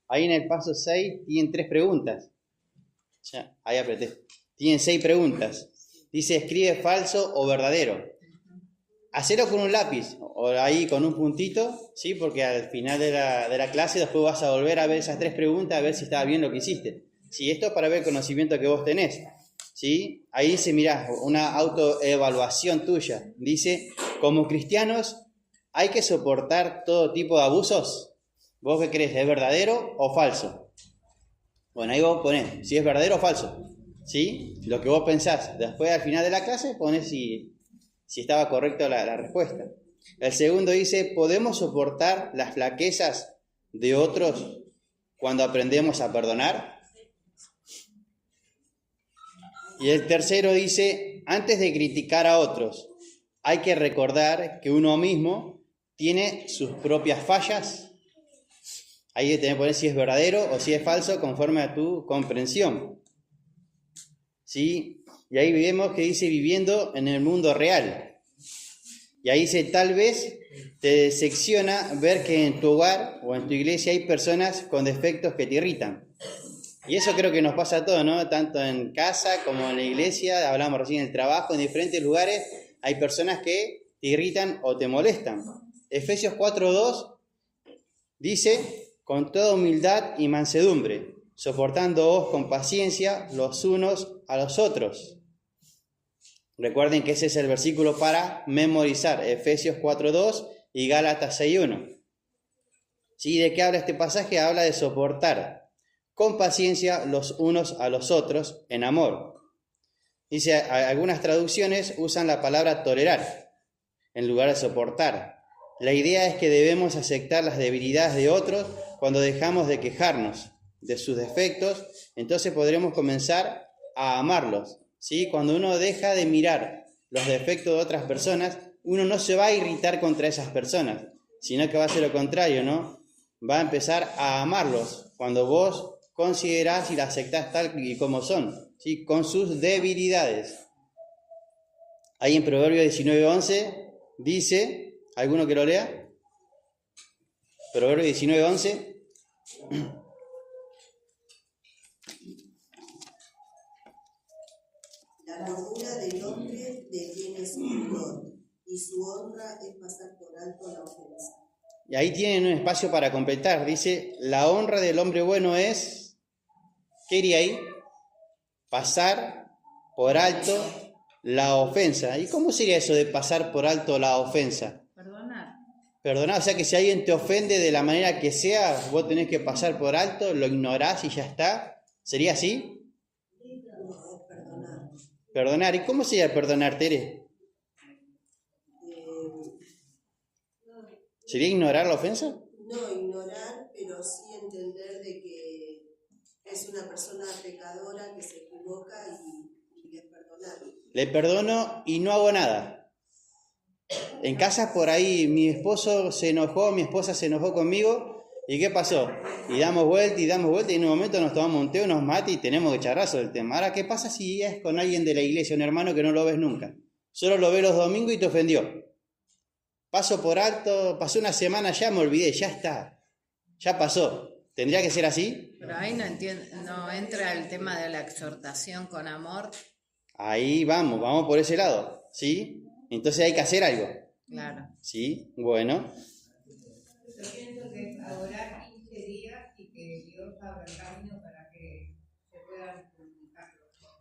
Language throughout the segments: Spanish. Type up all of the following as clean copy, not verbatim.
Ahí en el paso 6 tienen 3 preguntas. Ya, ahí apreté. Tienen 6 preguntas. Dice, escribe falso o verdadero. Hacelo con un lápiz o ahí con un puntito, ¿sí? Porque al final de la clase después vas a volver a ver esas 3 preguntas a ver si estaba bien lo que hiciste. ¿Sí? Esto es para ver el conocimiento que vos tenés. ¿Sí? Ahí dice, mirá, una autoevaluación tuya. Dice, como cristianos, ¿hay que soportar todo tipo de abusos? ¿Vos qué crees? ¿Es verdadero o falso? Bueno, ahí vos ponés si es verdadero o falso. ¿Sí? Lo que vos pensás. Después al final de la clase ponés si estaba correcta la respuesta. El segundo dice, ¿podemos soportar las flaquezas de otros cuando aprendemos a perdonar? Y el tercero dice, antes de criticar a otros, hay que recordar que uno mismo tiene sus propias fallas. Ahí tenés que poner si es verdadero o si es falso conforme a tu comprensión. ¿Sí? Y ahí vemos que dice viviendo en el mundo real. Y ahí dice, tal vez te decepciona ver que en tu hogar o en tu iglesia hay personas con defectos que te irritan. Y eso creo que nos pasa a todos, ¿no? Tanto en casa como en la iglesia, hablamos recién en el trabajo, en diferentes lugares hay personas que te irritan o te molestan. Efesios 4:2 dice, con toda humildad y mansedumbre, soportándoos con paciencia los unos a los otros. Recuerden que ese es el versículo para memorizar, Efesios 4:2 y Gálatas 6:1. ¿Sí? ¿De qué habla este pasaje? Habla de soportar con paciencia los unos a los otros en amor. Dice, algunas traducciones usan la palabra tolerar en lugar de soportar. La idea es que debemos aceptar las debilidades de otros cuando dejamos de quejarnos de sus defectos, entonces podremos comenzar a amarlos. ¿Sí? Cuando uno deja de mirar los defectos de otras personas, uno no se va a irritar contra esas personas, sino que va a ser lo contrario, ¿no? Va a empezar a amarlos cuando vos considerás y las aceptás tal y como son, ¿sí? Con sus debilidades. Ahí en Proverbios 19:11 dice, ¿alguno que lo lea? Proverbios 19:11. La locura del hombre detiene su furor, y su honra es pasar por alto la ofensa. Y ahí tienen un espacio para completar. Dice, la honra del hombre bueno es, ¿qué iría ahí? Pasar por alto la ofensa. ¿Y cómo sería eso de pasar por alto la ofensa? Perdonar, o sea que si alguien te ofende de la manera que sea, vos tenés que pasar por alto, lo ignorás y ya está. ¿Sería así? Perdonar. Perdonar. ¿Y cómo sería perdonar, Tere? ¿Sería ignorar la ofensa? No ignorar, pero sí entender de que es una persona pecadora que se equivoca y es perdonar. Le perdono y no hago nada. En casa por ahí mi esposo se enojó, mi esposa se enojó conmigo, ¿y qué pasó? Y damos vuelta y en un momento nos tomamos un té, unos mates y tenemos que charrazo del tema. Ahora, ¿qué pasa si es con alguien de la iglesia, un hermano que no lo ves nunca? Solo lo ves los domingos y te ofendió. Paso por alto, pasó una semana, ya me olvidé, ya está, ya pasó. ¿Tendría que ser así? Pero ahí no entra el tema de la exhortación con amor. Ahí vamos por ese lado, ¿sí? Entonces hay que hacer algo. Claro. ¿Sí? Bueno. Yo pienso que es orar 15 días y que Dios abra el camino para que se puedan comunicar.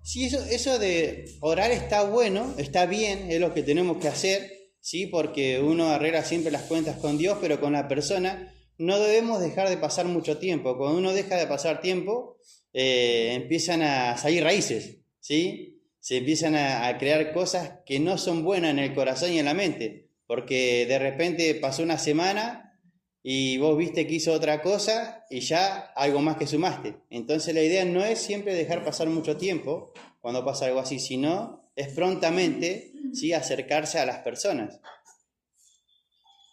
Sí, eso de orar está bueno, está bien, es lo que tenemos que hacer, ¿sí? Porque uno arregla siempre las cuentas con Dios, pero con la persona no debemos dejar de pasar mucho tiempo. Cuando uno deja de pasar tiempo, empiezan a salir raíces, ¿sí? Se empiezan a crear cosas que no son buenas en el corazón y en la mente, porque de repente pasó una semana y vos viste que hizo otra cosa y ya algo más que sumaste. Entonces la idea no es siempre dejar pasar mucho tiempo cuando pasa algo así, sino es prontamente, ¿sí? Acercarse a las personas.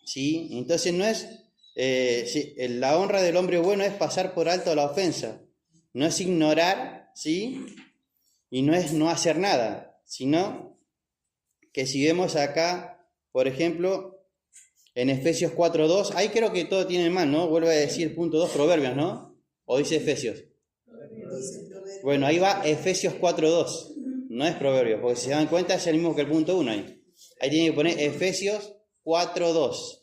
¿Sí? Entonces no es, la honra del hombre bueno es pasar por alto la ofensa, no es ignorar, ¿sí? Y no es no hacer nada, sino que si vemos acá, por ejemplo, En Efesios 4:2, ahí creo que todo tiene mal, ¿no? Vuelve a decir punto 2, Proverbios, ¿no? ¿O dice Efesios? Dice Proverbios. Bueno, ahí va Efesios 4:2, no es Proverbios, porque si se dan cuenta es el mismo que el punto 1 ahí. Ahí tiene que poner Efesios 4:2.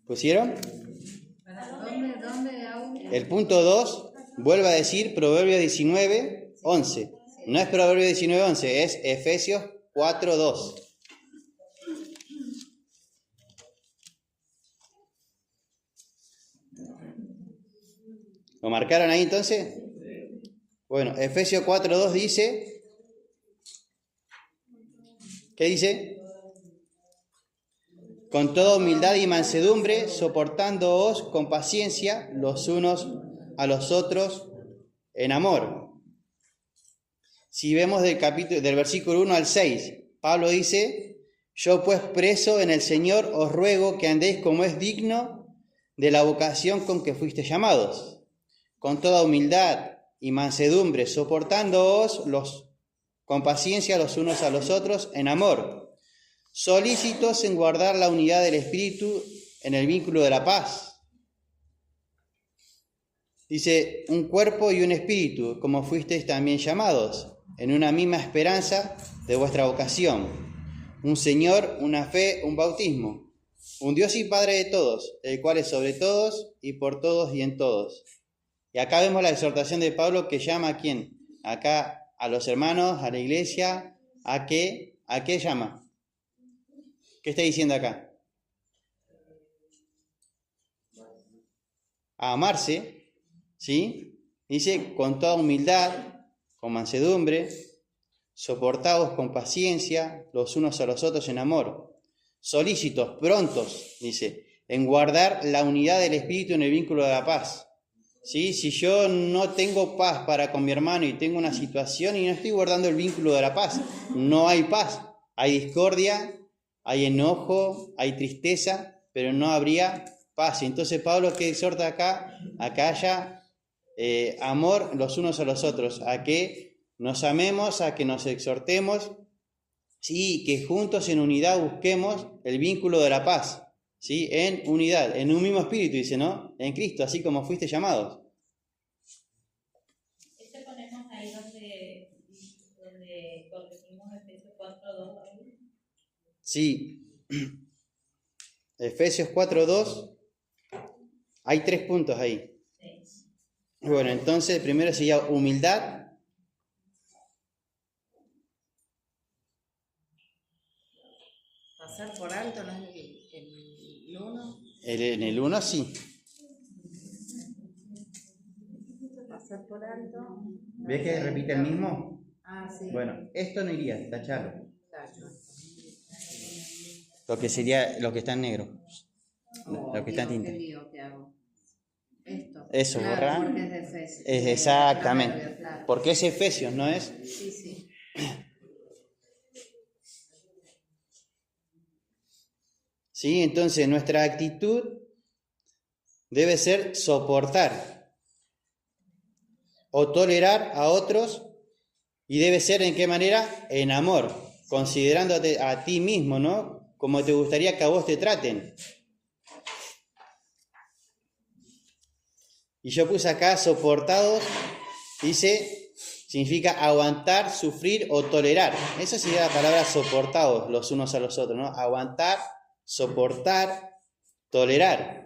¿Pusieron? ¿Dónde, Augusto? El punto 2 vuelve a decir Proverbios 19:11. No es Proverbios 19:11, es Efesios 4:2. ¿Lo marcaron ahí entonces? Bueno, Efesios 4:2 dice, ¿qué dice? Con toda humildad y mansedumbre, soportándoos con paciencia los unos a los otros en amor. Si vemos del versículo 1 al 6, Pablo dice, yo pues preso en el Señor os ruego que andéis como es digno de la vocación con que fuiste llamados, con toda humildad y mansedumbre, soportándoos con paciencia los unos a los otros en amor, solícitos en guardar la unidad del Espíritu en el vínculo de la paz. Dice, un cuerpo y un espíritu, como fuisteis también llamados, en una misma esperanza de vuestra vocación. Un Señor, una fe, un bautismo. Un Dios y Padre de todos, el cual es sobre todos y por todos y en todos. Y acá vemos la exhortación de Pablo que llama a quién. Acá a los hermanos, a la iglesia, ¿a qué llama? ¿Qué está diciendo acá? A amarse, ¿sí? Dice, con toda humildad, con mansedumbre, soportados con paciencia los unos a los otros en amor, solícitos, prontos, dice, en guardar la unidad del Espíritu en el vínculo de la paz. ¿Sí? Si yo no tengo paz para con mi hermano y tengo una situación y no estoy guardando el vínculo de la paz, no hay paz, hay discordia, hay enojo, hay tristeza, pero no habría paz. Y entonces Pablo, ¿qué exhorta acá? Acá haya amor los unos a los otros, a que nos amemos, a que nos exhortemos, sí, que juntos en unidad busquemos el vínculo de la paz, sí, en unidad, en un mismo espíritu, dice, ¿no? En Cristo, así como fuiste llamados. Este ponemos ahí donde corregimos Efesios 4:2. Sí, Efesios 4:2, hay 3 puntos ahí. Bueno, entonces primero sería humildad. Pasar por alto, ¿no es el 1? En el 1 sí. Pasar por alto. ¿Ves que repite el mismo? Ah, sí. Bueno, esto no iría, tacharlo. Tacho. Lo que sería, lo que está en negro. Oh, Lo que está en tinta. ¿Qué lío que hago? Esto. Eso, claro, borrar. Porque es de Efesios. Es exactamente. Proverbios, claro. Porque es Efesios, ¿no es? Sí, sí. Sí, entonces nuestra actitud debe ser soportar o tolerar a otros, y debe ser ¿en qué manera? En amor, considerándote a ti mismo, ¿no? Como te gustaría que a vos te traten. Y yo puse acá soportados, dice, significa aguantar, sufrir o tolerar. Esa sería la palabra soportados los unos a los otros, ¿no? Aguantar, soportar, tolerar.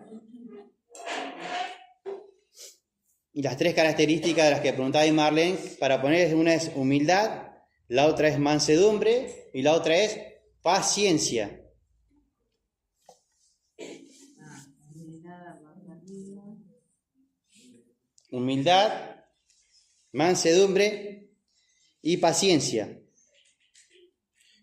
Y las 3 características de las que preguntaba Marlene, para poner, una es humildad, la otra es mansedumbre y la otra es paciencia. Humildad, mansedumbre y paciencia.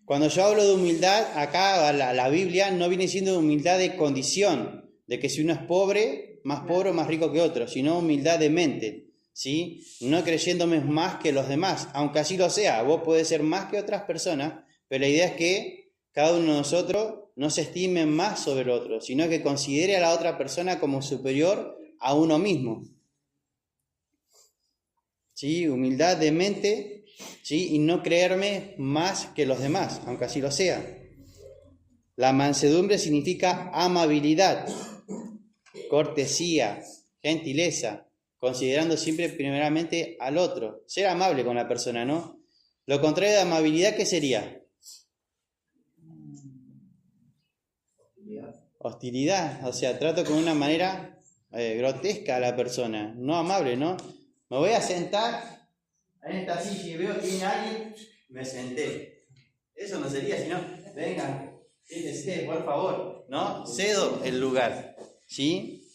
Cuando yo hablo de humildad, acá la Biblia no viene siendo humildad de condición, de que si uno es pobre o más rico que otro, sino humildad de mente, ¿sí? No creyéndome más que los demás, aunque así lo sea, vos podés ser más que otras personas, pero la idea es que cada uno de nosotros no se estime más sobre el otro, sino que considere a la otra persona como superior a uno mismo. ¿Sí? Humildad de mente ¿sí? Y no creerme más que los demás, aunque así lo sea. La mansedumbre significa amabilidad, cortesía, gentileza, considerando siempre primeramente al otro. Ser amable con la persona, ¿no? Lo contrario de amabilidad, ¿qué sería? Hostilidad, o sea, trato con una manera grotesca a la persona, no amable, ¿no? Me voy a sentar en esta silla y veo que viene alguien, me senté. Eso no sería, sino, venga, siéntese, por favor, ¿no? Cedo el lugar, ¿sí?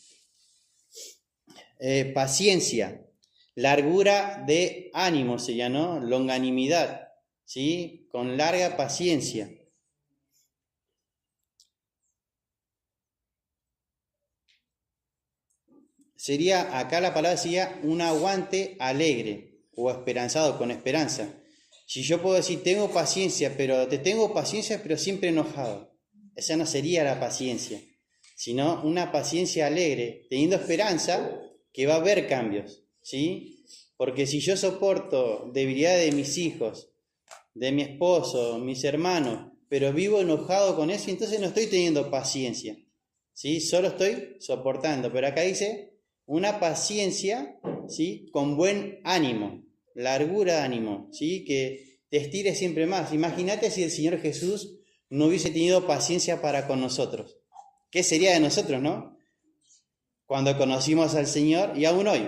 Paciencia, largura de ánimo sería, ¿no? Longanimidad, ¿sí? Con larga paciencia. Sería, acá la palabra sería un aguante alegre o esperanzado, con esperanza. Si yo puedo decir, tengo paciencia, pero siempre enojado. Esa no sería la paciencia, sino una paciencia alegre, teniendo esperanza que va a haber cambios, ¿sí? Porque si yo soporto debilidad de mis hijos, de mi esposo, mis hermanos, pero vivo enojado con eso, entonces no estoy teniendo paciencia, ¿sí? Solo estoy soportando. Pero acá dice una paciencia, ¿sí? Con buen ánimo, largura de ánimo, ¿sí? Que te estire siempre más. Imagínate si el Señor Jesús no hubiese tenido paciencia para con nosotros. ¿Qué sería de nosotros, no? Cuando conocimos al Señor y aún hoy,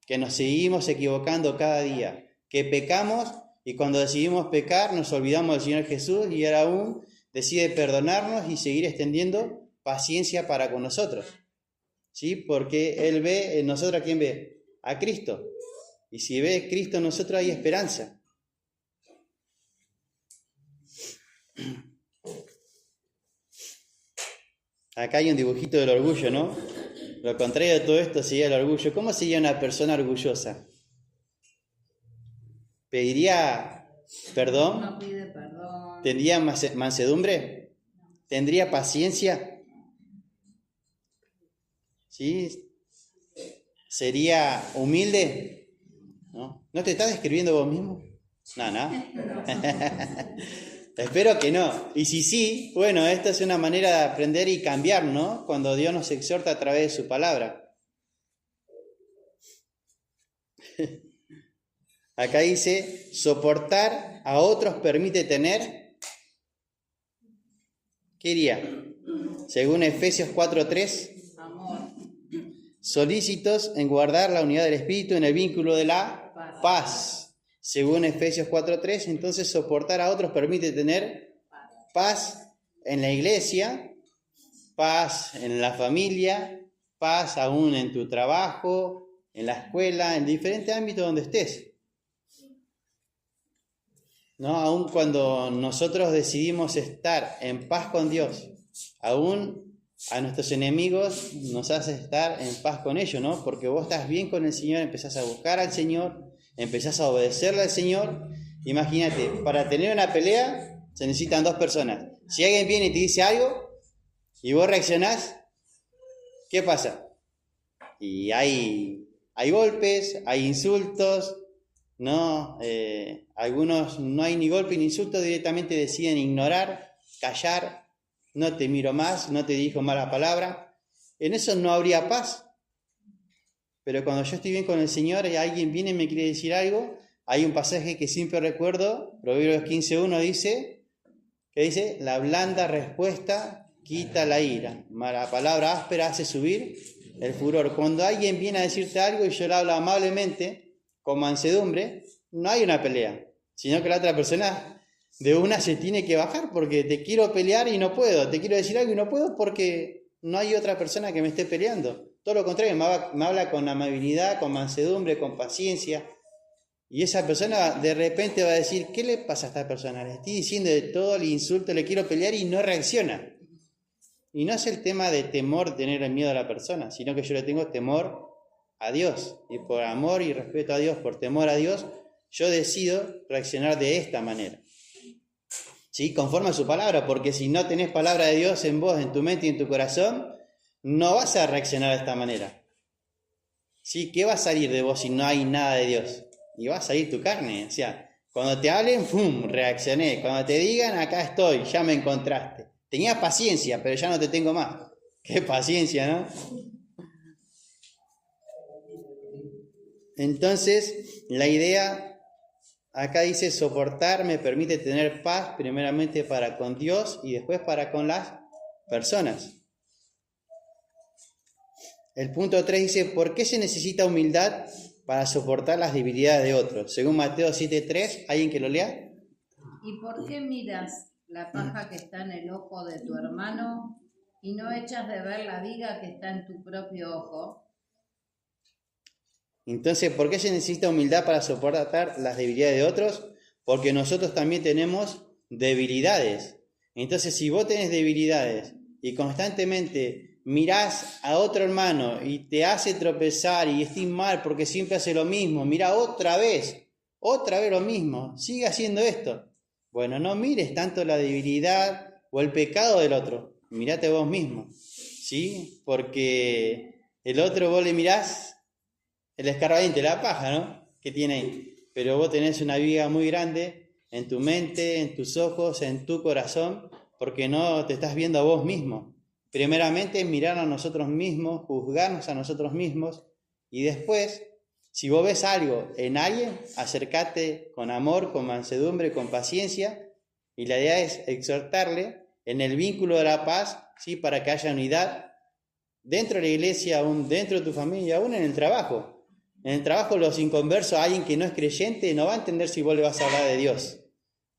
que nos seguimos equivocando cada día, que pecamos y cuando decidimos pecar nos olvidamos del Señor Jesús y Él aún decide perdonarnos y seguir extendiendo paciencia para con nosotros, ¿sí? Porque Él ve en nosotros, ¿a quién ve? A Cristo. Y si ve a Cristo en nosotros hay esperanza. Acá hay un dibujito del orgullo, ¿no? Lo contrario de todo esto sería el orgullo. ¿Cómo sería una persona orgullosa? ¿Pediría perdón? No pide perdón. ¿Tendría mansedumbre? ¿Tendría paciencia? ¿Sí? ¿Sería humilde? ¿No te estás describiendo vos mismo? No. Espero que no. Y si sí, bueno, esta es una manera de aprender y cambiar, ¿no? Cuando Dios nos exhorta a través de su palabra. Acá dice, soportar a otros permite tener, ¿qué diría? Según Efesios 4:3, Amor. solícitos en guardar la unidad del Espíritu en el vínculo de la paz. Según Efesios 4:3, entonces soportar a otros permite tener paz en la iglesia, paz en la familia, paz aún en tu trabajo, en la escuela, en diferentes ámbitos donde estés. ¿No? Aún cuando nosotros decidimos estar en paz con Dios, aún a nuestros enemigos nos hace estar en paz con ellos, ¿no? Porque vos estás bien con el Señor, empezás a buscar al Señor, empezás a obedecerle al Señor. Imagínate, para tener una pelea se necesitan dos personas. Si alguien viene y te dice algo y vos reaccionás, ¿qué pasa? Y hay golpes, hay insultos, ¿no? Algunos no hay ni golpe ni insulto, directamente deciden ignorar, callar, no te miro más, no te dijo mala palabra. En eso no habría paz. Pero cuando yo estoy bien con el Señor y alguien viene y me quiere decir algo, hay un pasaje que siempre recuerdo, Proverbios 15:1 dice, que dice, la blanda respuesta quita la ira, la palabra áspera hace subir el furor. Cuando alguien viene a decirte algo y yo le hablo amablemente, con mansedumbre, no hay una pelea, sino que la otra persona de una se tiene que bajar porque te quiero pelear y no puedo, te quiero decir algo y no puedo porque no hay otra persona que me esté peleando. Todo lo contrario, me habla con amabilidad, con mansedumbre, con paciencia. Y esa persona de repente va a decir, ¿qué le pasa a esta persona? Le estoy diciendo de todo, le insulto, le quiero pelear y no reacciona. Y no es el tema de temor, tener el miedo a la persona, sino que yo le tengo temor a Dios. Y por amor y respeto a Dios, por temor a Dios, yo decido reaccionar de esta manera. ¿Sí? Conforme a su palabra, porque si no tenés palabra de Dios en vos, en tu mente y en tu corazón, no vas a reaccionar de esta manera. ¿Sí? ¿Qué va a salir de vos si no hay nada de Dios? Y va a salir tu carne. O sea, Cuando te hablen, ¡pum!, reaccioné. Cuando te digan, acá estoy, ya me encontraste. Tenía paciencia, pero ya no te tengo más. Qué paciencia, ¿no? Entonces, la idea, acá dice, soportar me permite tener paz primeramente para con Dios y después para con las personas. El punto 3 dice, ¿por qué se necesita humildad para soportar las debilidades de otros? Según Mateo 7:3, ¿alguien que lo lea? ¿Y por qué miras la paja que está en el ojo de tu hermano y no echas de ver la viga que está en tu propio ojo? Entonces, ¿por qué se necesita humildad para soportar las debilidades de otros? Porque nosotros también tenemos debilidades. Entonces, si vos tenés debilidades y constantemente mirás a otro hermano y te hace tropezar y estás mal porque siempre hace lo mismo, mira otra vez lo mismo, sigue haciendo esto. Bueno, no mires tanto la debilidad o el pecado del otro, mirate vos mismo, ¿sí? Porque el otro vos le mirás el escarbadiente, la paja, ¿no?, que tiene ahí. Pero vos tenés una viga muy grande en tu mente, en tus ojos, en tu corazón, porque no te estás viendo a vos mismo. Primeramente, mirar a nosotros mismos, juzgarnos a nosotros mismos, y después, si vos ves algo en alguien, acércate con amor, con mansedumbre, con paciencia, y la idea es exhortarle en el vínculo de la paz, ¿sí?, para que haya unidad dentro de la iglesia, aún dentro de tu familia, aún en el trabajo. En el trabajo, los inconversos, alguien que no es creyente, no va a entender si vos le vas a hablar de Dios.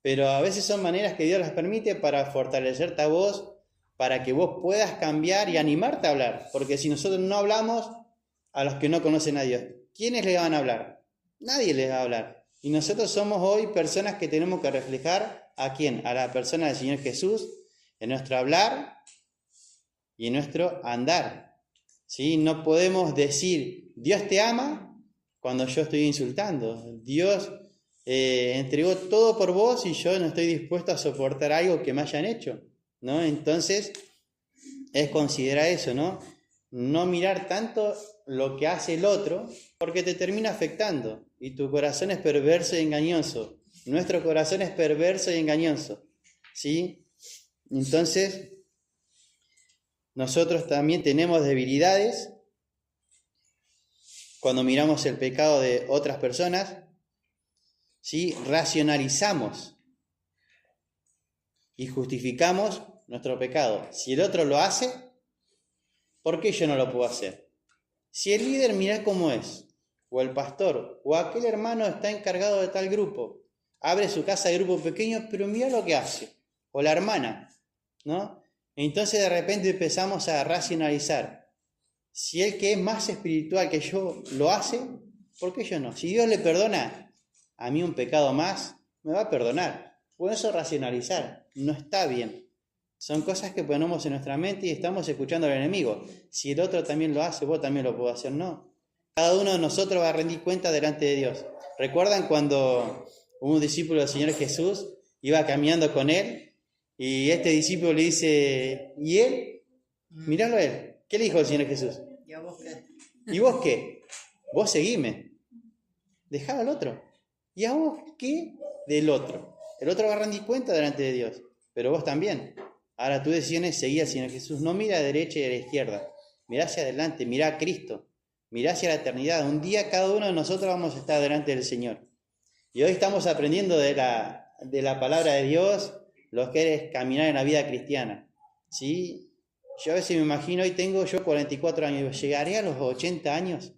Pero a veces son maneras que Dios las permite para fortalecerte a vos, para que vos puedas cambiar y animarte a hablar. Porque si nosotros no hablamos a los que no conocen a Dios, ¿quiénes les van a hablar? Nadie les va a hablar. Y nosotros somos hoy personas que tenemos que reflejar ¿a quién? A la persona del Señor Jesús, en nuestro hablar y en nuestro andar. ¿Sí? No podemos decir, Dios te ama, cuando yo estoy insultando. Dios entregó todo por vos y yo no estoy dispuesto a soportar algo que me hayan hecho, ¿no? Entonces, es considerar eso, ¿no? No mirar tanto lo que hace el otro, porque te termina afectando. Y tu corazón es perverso y engañoso. Nuestro corazón es perverso y engañoso, ¿sí? Entonces, nosotros también tenemos debilidades cuando miramos el pecado de otras personas, ¿sí? Racionalizamos y justificamos nuestro pecado. Si el otro lo hace, ¿por qué yo no lo puedo hacer? Si el líder mira cómo es, o el pastor, o aquel hermano está encargado de tal grupo, abre su casa de grupo pequeño, pero mira lo que hace, o la hermana, ¿no? Entonces de repente empezamos a racionalizar. Si el que es más espiritual que yo lo hace, ¿por qué yo no? Si Dios le perdona a mí un pecado más, me va a perdonar. Por eso racionalizar no está bien. Son cosas que ponemos en nuestra mente y estamos escuchando al enemigo. Si el otro también lo hace, vos también lo podés hacer. No. Cada uno de nosotros va a rendir cuenta delante de Dios. ¿Recuerdan cuando un discípulo del Señor Jesús iba caminando con él y este discípulo le dice, ¿y él? Míralo a él. ¿Qué le dijo el Señor Jesús? ¿Y a vos qué? ¿Y vos qué? Vos seguime. Dejá al otro. ¿Y a vos qué del otro? El otro va a rendir cuenta delante de Dios, pero vos también. Ahora tu decisión es seguir al Señor Jesús. No mira a la derecha y a la izquierda. Mirá hacia adelante, mirá a Cristo. Mirá hacia la eternidad. Un día cada uno de nosotros vamos a estar delante del Señor. Y hoy estamos aprendiendo de la palabra de Dios lo que es caminar en la vida cristiana. ¿Sí? Yo a veces me imagino, hoy tengo yo 44 años, ¿llegaré a los 80 años?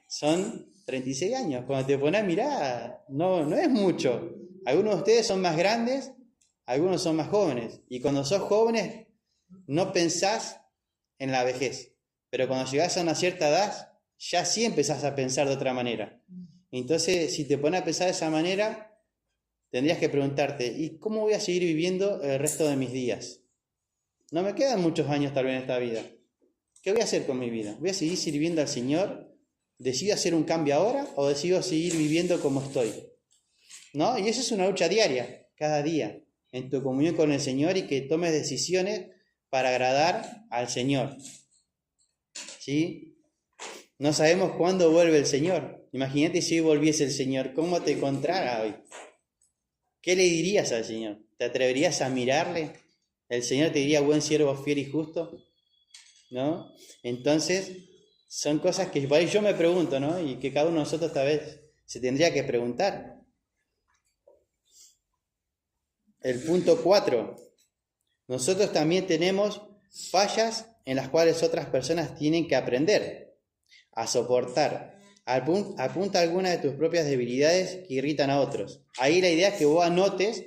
Son 36 años. Cuando te pones a mirar, no es mucho. Algunos de ustedes son más grandes, algunos son más jóvenes. Y cuando sos jóvenes, no pensás en la vejez. Pero cuando llegás a una cierta edad, ya sí empezás a pensar de otra manera. Entonces, si te pones a pensar de esa manera, tendrías que preguntarte, ¿y cómo voy a seguir viviendo el resto de mis días? No me quedan muchos años tal vez en esta vida. ¿Qué voy a hacer con mi vida? ¿Voy a seguir sirviendo al Señor? ¿Decido hacer un cambio ahora o decido seguir viviendo como estoy? ¿No? Y eso es una lucha diaria, cada día, en tu comunión con el Señor y que tomes decisiones para agradar al Señor. ¿Sí? No sabemos cuándo vuelve el Señor. Imagínate si hoy volviese el Señor, ¿cómo te encontrara hoy? ¿Qué le dirías al Señor? ¿Te atreverías a mirarle? ¿El Señor te diría, buen siervo, fiel y justo? ¿No? Entonces, son cosas que por ahí yo me pregunto, ¿no? Y que cada uno de nosotros tal vez se tendría que preguntar. El punto 4. Nosotros también tenemos fallas en las cuales otras personas tienen que aprender a soportar. Apunta algunas de tus propias debilidades que irritan a otros. Ahí la idea es que vos anotes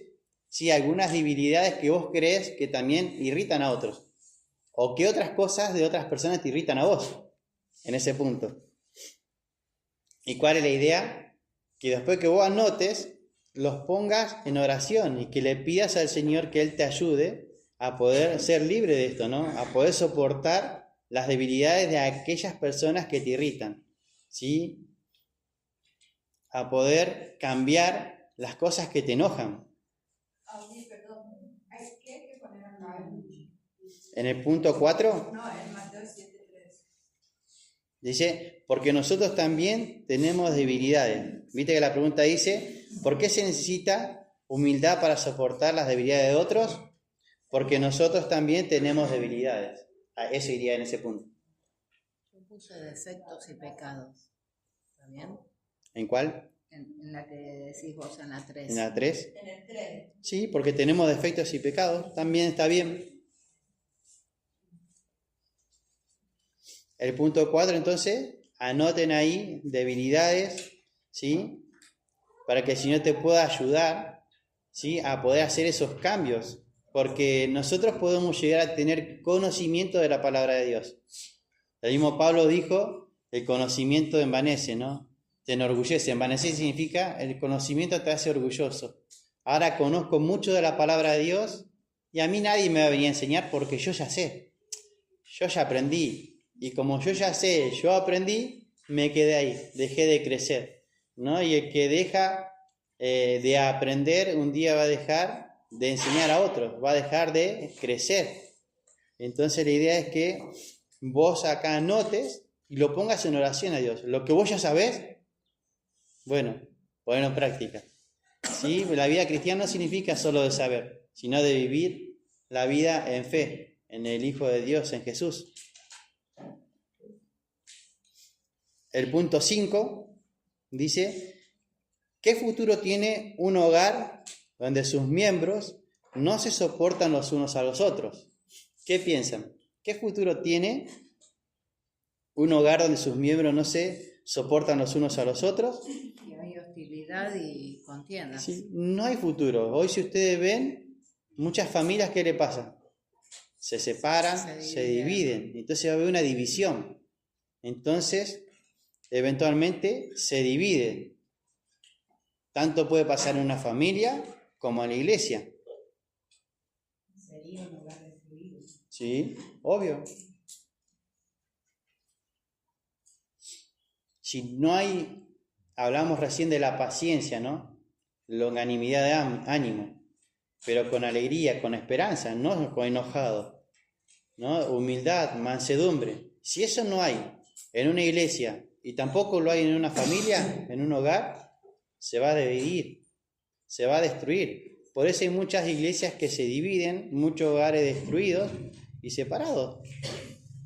algunas debilidades que vos crees que también irritan a otros. O que otras cosas de otras personas te irritan a vos. En ese punto. ¿Y cuál es la idea? Que después que vos anotes, los pongas en oración y que le pidas al Señor que Él te ayude a poder ser libre de esto, ¿no? A poder soportar las debilidades de aquellas personas que te irritan, ¿sí? A poder cambiar las cosas que te enojan. Perdón, ¿qué hay que poner acá? En el punto 4 No, es Mateo 7:3. dice, porque nosotros también tenemos debilidades. Viste que la pregunta dice, ¿por qué se necesita humildad para soportar las debilidades de otros? Porque nosotros también tenemos debilidades. Eso iría en ese punto. Yo puse defectos y pecados. ¿Está bien? ¿En cuál? En la que decís vos, en la 3. ¿En la 3? En el 3. Sí, porque tenemos defectos y pecados. También está bien. El punto 4, entonces, anoten ahí debilidades, ¿sí? Para que el Señor te pueda ayudar, ¿sí? A poder hacer esos cambios. Porque nosotros podemos llegar a tener conocimiento de la palabra de Dios. El mismo Pablo dijo, el conocimiento envanece, ¿no? Te enorgullece. Envanecer significa, el conocimiento te hace orgulloso. Ahora conozco mucho de la palabra de Dios y a mí nadie me va a venir a enseñar porque yo ya sé. Yo ya aprendí. Y como yo ya sé, yo aprendí, me quedé ahí, dejé de crecer, ¿no? Y el que deja de aprender, un día va a dejar de enseñar a otros, va a dejar de crecer. Entonces la idea es que vos acá anotes y lo pongas en oración a Dios. Lo que vos ya sabés, bueno, ponelo en práctica. ¿Sí? La vida cristiana no significa solo de saber, sino de vivir la vida en fe, en el Hijo de Dios, en Jesús. El punto 5 dice, ¿qué futuro tiene un hogar donde sus miembros no se soportan los unos a los otros? ¿Qué piensan? ¿Qué futuro tiene un hogar donde sus miembros no se soportan los unos a los otros? Y hay hostilidad y contienda. Sí, no hay futuro. Hoy si ustedes ven, muchas familias, ¿qué le pasa? Se separan, se dividen. Entonces va a haber una división. Entonces, eventualmente se divide. Tanto puede pasar en una familia como en la iglesia. Sería un lugar destruido. Sí, obvio. Si no hay, hablamos recién de la paciencia, ¿no? Longanimidad de ánimo, pero con alegría, con esperanza, no con enojado, ¿no? Humildad, mansedumbre. Si eso no hay en una iglesia y tampoco lo hay en una familia, en un hogar, se va a dividir, se va a destruir. Por eso hay muchas iglesias que se dividen, muchos hogares destruidos y separados,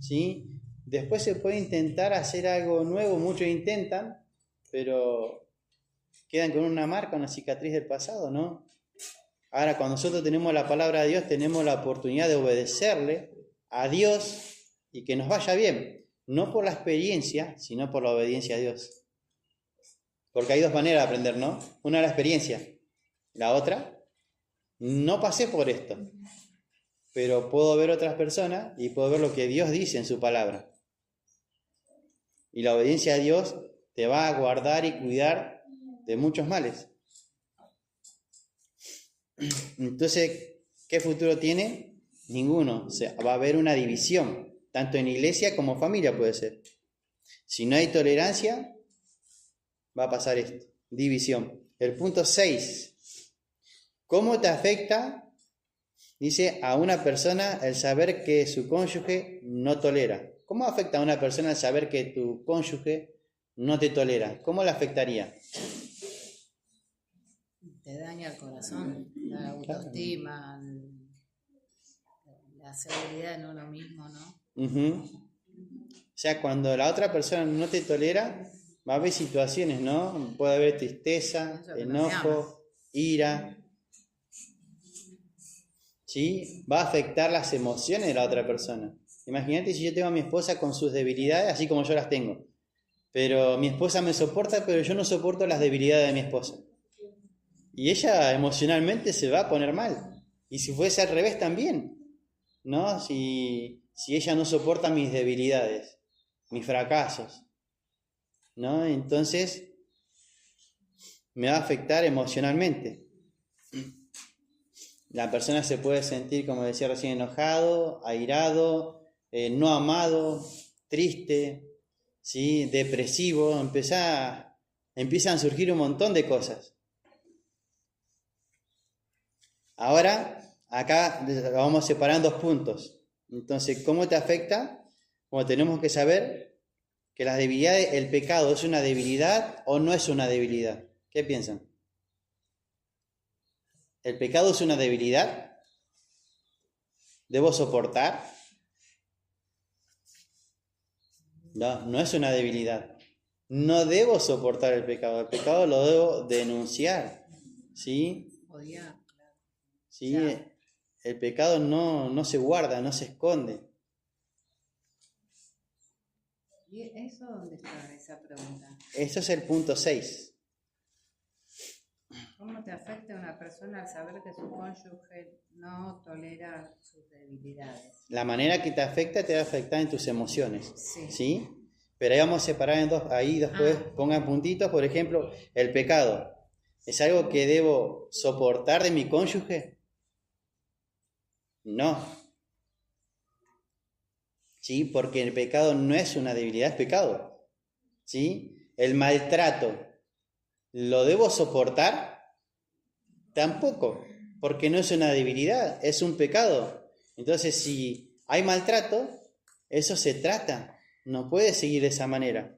¿sí? Después se puede intentar hacer algo nuevo, muchos intentan, pero quedan con una marca, una cicatriz del pasado, ¿no? Ahora, cuando nosotros tenemos la palabra de Dios, tenemos la oportunidad de obedecerle a Dios y que nos vaya bien. No por la experiencia, sino por la obediencia a Dios. Porque hay dos maneras de aprender, ¿no? Una la experiencia, la otra, no pasé por esto, pero puedo ver otras personas y puedo ver lo que Dios dice en su palabra. Y la obediencia a Dios te va a guardar y cuidar de muchos males. Entonces, ¿qué futuro tiene? Ninguno. O sea, va a haber una división. Tanto en iglesia como familia puede ser. Si no hay tolerancia, va a pasar esto, división. El punto 6. ¿Cómo te afecta, dice, a una persona el saber que su cónyuge no tolera? ¿Cómo afecta a una persona al saber que tu cónyuge no te tolera? ¿Cómo le afectaría? Te daña el corazón, la autoestima, la seguridad en uno mismo, ¿no? O sea, cuando la otra persona no te tolera, va a haber situaciones, ¿no? Puede haber tristeza, Eso que no me ama. enojo, ira. ¿Sí? Va a afectar las emociones de la otra persona. Imagínate si yo tengo a mi esposa con sus debilidades, así como yo las tengo. Pero mi esposa me soporta, pero yo no soporto las debilidades de mi esposa. Y ella emocionalmente se va a poner mal. Y si fuese al revés también, ¿no? Si ella no soporta mis debilidades, mis fracasos, ¿no? Entonces me va a afectar emocionalmente. La persona se puede sentir, como decía recién, enojado, airado, no amado, triste, ¿sí? Depresivo. Empiezan a surgir un montón de cosas. Ahora, acá vamos a separar en 2 puntos. Entonces, ¿cómo te afecta? Bueno, tenemos que saber que las debilidades, el pecado, ¿es una debilidad o no es una debilidad? ¿Qué piensan? ¿El pecado es una debilidad? ¿Debo soportar? No, no es una debilidad. No debo soportar el pecado lo debo denunciar, ¿sí? Odiar, claro. ¿Sí? Claro. El pecado no se guarda, no se esconde. ¿Y eso dónde está esa pregunta? Eso es el punto 6. ¿Cómo te afecta a una persona al saber que su cónyuge no tolera sus debilidades? La manera que te va a afectar en tus emociones. Sí. ¿Sí? Pero ahí vamos a separar en 2. Ahí después pongan puntitos. Por ejemplo, el pecado. ¿Es algo que debo soportar de mi cónyuge? No. ¿Sí? Porque el pecado no es una debilidad, es pecado. ¿Sí? El maltrato, ¿lo debo soportar? Tampoco, porque no es una debilidad, es un pecado. Entonces, si hay maltrato, eso se trata. No puede seguir de esa manera.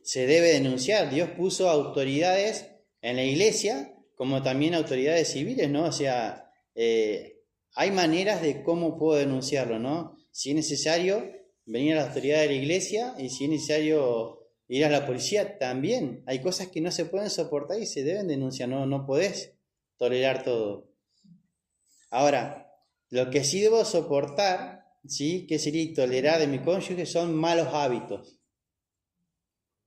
Se debe denunciar. Dios puso autoridades en la iglesia, como también autoridades civiles, ¿no? O sea, hay maneras de cómo puedo denunciarlo, ¿no? Si es necesario, venir a la autoridad de la iglesia, y si es necesario ir a la policía, también. Hay cosas que no se pueden soportar y se deben denunciar, no podés tolerar todo. Ahora, lo que sí debo soportar, ¿sí? ¿Qué sería tolerar de mi cónyuge? Son malos hábitos.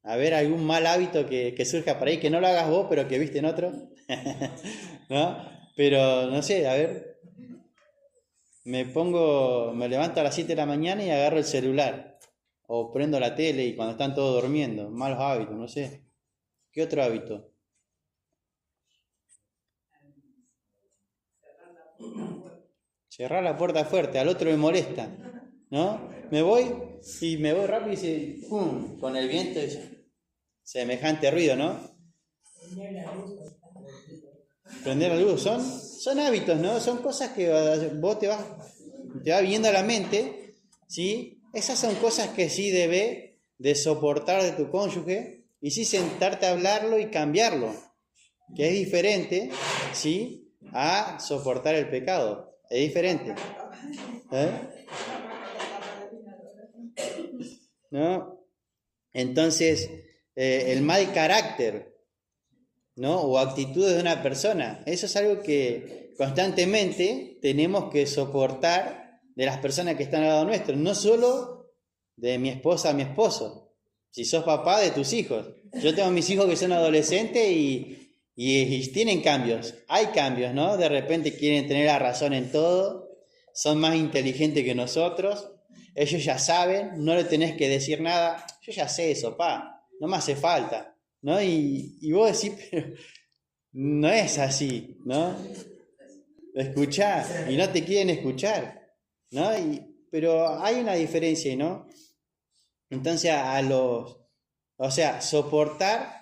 A ver, algún mal hábito que surja por ahí, que no lo hagas vos, pero que viste en otro. ¿No? Pero, no sé, a ver, me levanto a las 7 de la mañana y agarro el celular. O prendo la tele y cuando están todos durmiendo. Malos hábitos, no sé. ¿Qué otro hábito? Cerrar la puerta fuerte, al otro me molesta, ¿no? Me voy rápido y dice, ¡pum! Con el viento, semejante ruido, ¿no? Prender la luz, son hábitos, ¿no? Son cosas que vos te va viniendo a la mente, ¿sí? Esas son cosas que sí debes de soportar de tu cónyuge y sí sentarte a hablarlo y cambiarlo, que es diferente, ¿sí? A soportar el pecado, es diferente. ¿No? Entonces, el mal carácter, ¿no? O actitudes de una persona, eso es algo que constantemente tenemos que soportar de las personas que están al lado nuestro, no solo de mi esposa a mi esposo, si sos papá de tus hijos. Yo tengo mis hijos que son adolescentes y tienen cambios, hay cambios, ¿no? De repente quieren tener la razón en todo, son más inteligentes que nosotros, ellos ya saben, no le tenés que decir nada, yo ya sé eso, pa, no me hace falta, ¿no? Y vos decís, pero no es así, ¿no? Escuchá, y no te quieren escuchar, ¿no? Pero hay una diferencia, ¿no? Entonces soportar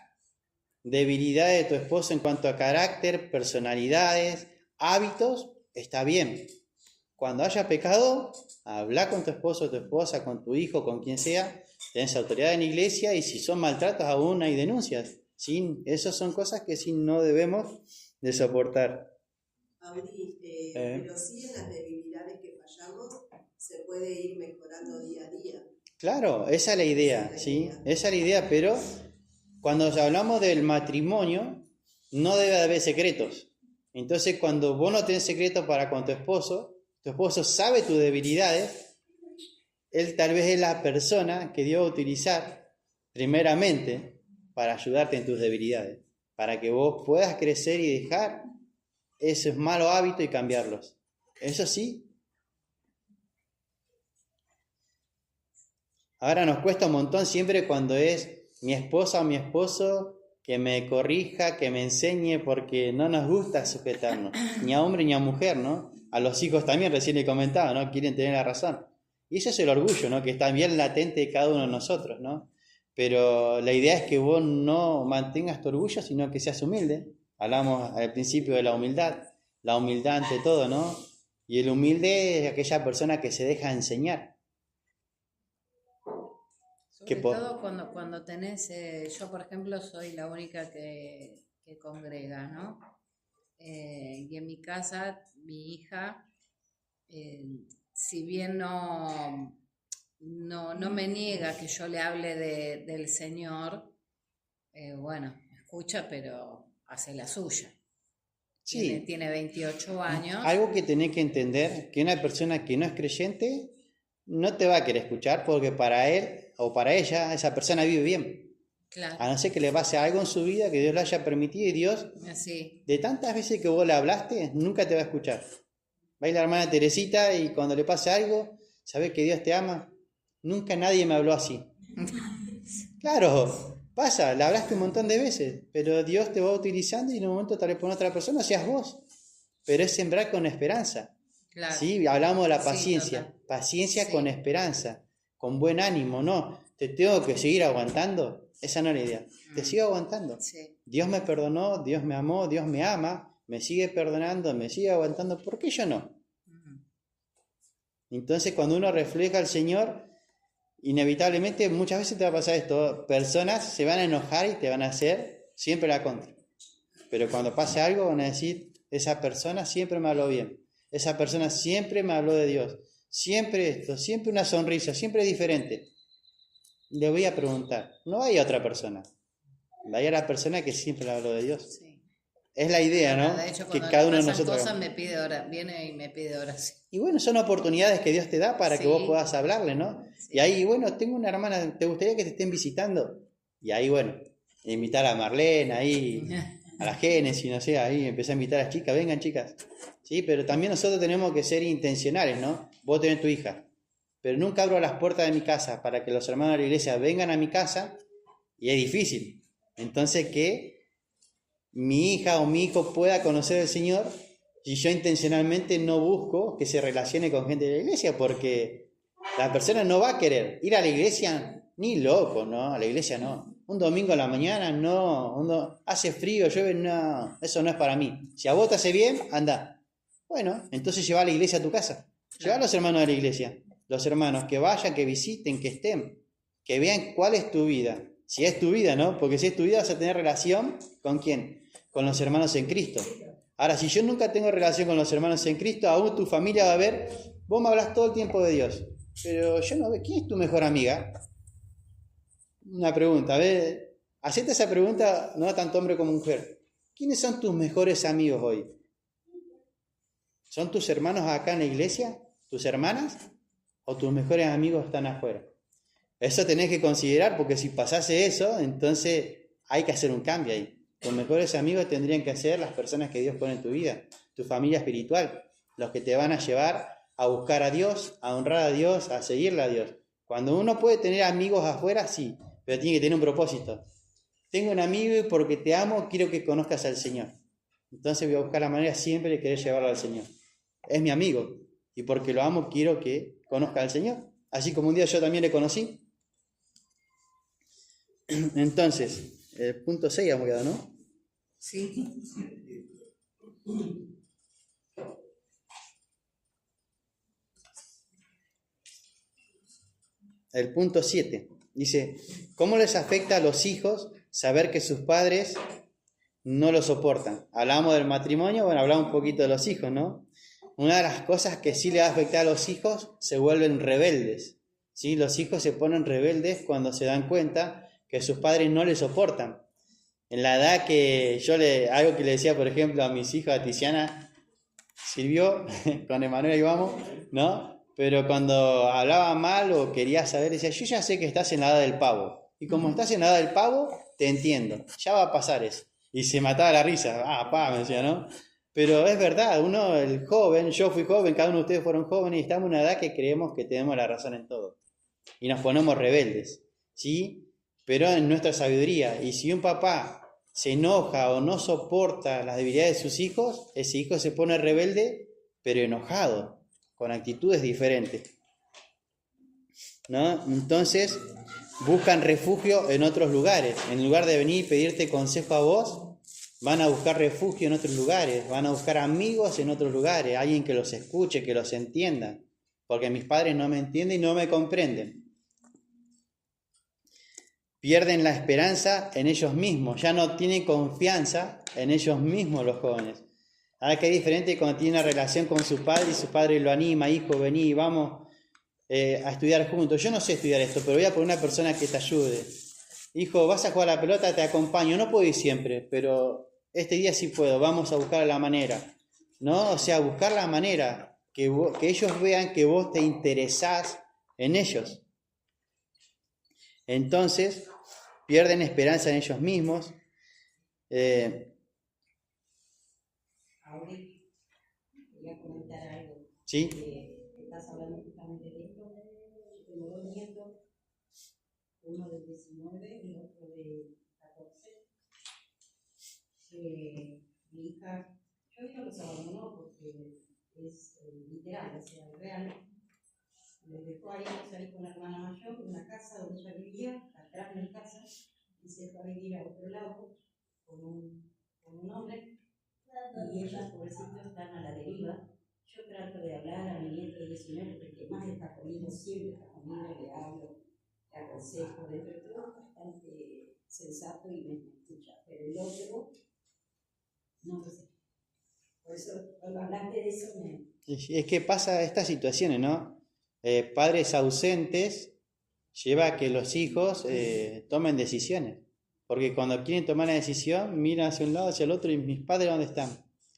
debilidades de tu esposo en cuanto a carácter, personalidades, hábitos, está bien. Cuando haya pecado, habla con tu esposo, tu esposa, con tu hijo, con quien sea. Tenés autoridad en la iglesia y si son maltratos aún hay denuncias. ¿Sí? Esas son cosas que sí no debemos de soportar. Auri, pero sí en las debilidades que fallamos se puede ir mejorando día a día. Claro, esa es la idea, ¿sí? Esa es la idea, pero cuando hablamos del matrimonio, no debe haber secretos. Entonces, cuando vos no tenés secretos para con tu esposo sabe tus debilidades, él tal vez es la persona que Dios va a utilizar primeramente para ayudarte en tus debilidades, para que vos puedas crecer y dejar esos malos hábitos y cambiarlos. Eso sí. Ahora nos cuesta un montón siempre cuando es mi esposa o mi esposo que me corrija, que me enseñe, porque no nos gusta sujetarnos, ni a hombre ni a mujer, ¿no? A los hijos también, recién le comentaba, ¿no? Quieren tener la razón. Y eso es el orgullo, ¿no? Que está bien latente de cada uno de nosotros, ¿no? Pero la idea es que vos no mantengas tu orgullo, sino que seas humilde. Hablamos al principio de la humildad ante todo, ¿no? Y el humilde es aquella persona que se deja enseñar. Sobre todo cuando tenés, yo por ejemplo soy la única que congrega, ¿no? Y en mi casa, mi hija, si bien no me niega que yo le hable del Señor, bueno, escucha, pero hace la suya. Sí. Tiene 28 años. Algo que tenés que entender, que una persona que no es creyente no te va a querer escuchar porque para él o para ella esa persona vive bien. Claro. A no ser que le pase algo en su vida que Dios le haya permitido y Dios, sí, de tantas veces que vos le hablaste, nunca te va a escuchar. Va a ir la hermana Teresita y cuando le pase algo, ¿sabés que Dios te ama? Nunca nadie me habló así. Claro, pasa, le hablaste un montón de veces, pero Dios te va utilizando y en un momento tal vez por otra persona seas vos. Pero es sembrar con esperanza. claro. ¿Sí? Hablamos de la Sí, paciencia. total. Paciencia Sí. con esperanza, con buen ánimo, ¿no? ¿Te tengo que seguir aguantando? Esa no es la idea. Te sigo aguantando. Sí. Dios me perdonó, Dios me amó, Dios me ama, me sigue perdonando, me sigue aguantando. ¿Por qué yo no? Entonces, cuando uno refleja al Señor, inevitablemente muchas veces te va a pasar esto. Personas se van a enojar y te van a hacer siempre la contra. Pero cuando pase algo van a decir, esa persona siempre me habló bien. Esa persona siempre me habló de Dios. Siempre esto, siempre una sonrisa, siempre diferente. Le voy a preguntar, no hay otra persona. Vaya la persona que siempre le habló de Dios. Sí. Es la idea, ¿no? De hecho, Que cuando cada le uno de pasan nosotros cosas hagamos. me pide viene y me pide oración. Y bueno, son oportunidades que Dios te da para que Sí. vos puedas hablarle, ¿no? Sí. Y ahí, bueno, tengo una hermana, ¿te gustaría que te estén visitando? Y ahí, bueno, invitar a Marlene, ahí, a la Génesis, no sé, ahí empecé a invitar a las chicas, vengan chicas. Sí, pero también nosotros tenemos que ser intencionales, ¿no? Vos tenés tu hija, pero nunca abro las puertas de mi casa para que los hermanos de la iglesia vengan a mi casa y es difícil. Entonces, que mi hija o mi hijo pueda conocer al Señor si yo intencionalmente no busco que se relacione con gente de la iglesia, porque la persona no va a querer ir a la iglesia ni loco, ¿no? A la iglesia no. Un domingo a la mañana, no. Hace frío, llueve, no. Eso no es para mí. Si a vos te hace bien, anda. Bueno, entonces lleva a la iglesia a tu casa. Lleva a los hermanos de la iglesia. Los hermanos que vayan, que visiten, que estén. Que vean cuál es tu vida. Si es tu vida, ¿no? Porque si es tu vida vas a tener relación ¿con quién? Con los hermanos en Cristo. Ahora, si yo nunca tengo relación con los hermanos en Cristo, aún tu familia va a ver, vos me hablas todo el tiempo de Dios. Pero yo no veo, ¿quién es tu mejor amiga? Una pregunta, a ver, hacete esa pregunta, no tanto hombre como mujer. ¿Quiénes son tus mejores amigos hoy? ¿Son tus hermanos acá en la iglesia? ¿Tus hermanas? ¿O tus mejores amigos están afuera? Eso tenés que considerar, porque si pasase eso, entonces hay que hacer un cambio ahí. Tus mejores amigos tendrían que ser las personas que Dios pone en tu vida, tu familia espiritual, los que te van a llevar a buscar a Dios, a honrar a Dios, a seguirle a Dios. Cuando uno puede tener amigos afuera, sí, pero tiene que tener un propósito. Tengo un amigo y porque te amo quiero que conozcas al Señor. Entonces voy a buscar la manera siempre de querer llevarlo al Señor. Es mi amigo y porque lo amo quiero que conozca al Señor. Así como un día yo también le conocí. Entonces, el punto 6 hemos quedado, ¿no? Sí. el punto 7. Dice, ¿cómo les afecta a los hijos saber que sus padres no lo soportan? Hablamos del matrimonio, bueno, hablamos un poquito de los hijos, ¿no? Una de las cosas que sí le va a afectar a los hijos, se vuelven rebeldes, ¿sí? Los hijos se ponen rebeldes cuando se dan cuenta que sus padres no les soportan. En la edad que algo que le decía, por ejemplo, a mis hijos, a Tiziana, sirvió, con Emanuel ahí vamos, ¿no? Pero cuando hablaba mal o quería saber, decía, yo ya sé que estás en la edad del pavo. Y como estás en la edad del pavo, te entiendo, ya va a pasar eso. Y se mataba la risa, me decía, ¿no? Pero es verdad, el joven, yo fui joven, cada uno de ustedes fueron jóvenes y estamos en una edad que creemos que tenemos la razón en todo. Y nos ponemos rebeldes, ¿sí? Pero en nuestra sabiduría. Y si un papá se enoja o no soporta las debilidades de sus hijos, ese hijo se pone rebelde, pero enojado, con actitudes diferentes, ¿no? Entonces buscan refugio en otros lugares. En lugar de venir y pedirte consejo a vos, van a buscar refugio en otros lugares, van a buscar amigos en otros lugares, alguien que los escuche, que los entienda, porque mis padres no me entienden y no me comprenden. Pierden la esperanza en ellos mismos, ya no tienen confianza en ellos mismos los jóvenes. Ahora que es diferente cuando tiene una relación con su padre y su padre lo anima, hijo, vení, vamos a estudiar juntos. Yo no sé estudiar esto, pero voy a poner una persona que te ayude. Hijo, vas a jugar a la pelota, te acompaño. No puedo ir siempre, pero este día sí puedo, vamos a buscar la manera, ¿no? O sea, buscar la manera, que ellos vean que vos te interesás en ellos. Entonces, pierden esperanza en ellos mismos. Ahora quería comentar algo. ¿Sí? Estás hablando justamente de esto. Yo tengo 2 nietos, uno de 19 y otro de 14. Mi hija, yo digo que se abandonó porque es literal, o sea, real. Les dejó ahí a salir con la hermana mayor en una casa donde ella vivía, atrás de mi casa, y se fue a vivir a otro lado con un hombre. Y ellas, pobrecitos, están a la deriva. Yo trato de hablar a mi nieto de 19, porque el que más está conmigo, siempre está conmigo, le hablo, le aconsejo, dentro de todo bastante sensato y me escucha. Pero el otro, no sé. Por eso, cuando hablaste de eso, Es que pasa estas situaciones, ¿no? Padres ausentes lleva a que los hijos tomen decisiones. Porque cuando quieren tomar una decisión, miran hacia un lado, hacia el otro, y mis padres, ¿dónde están?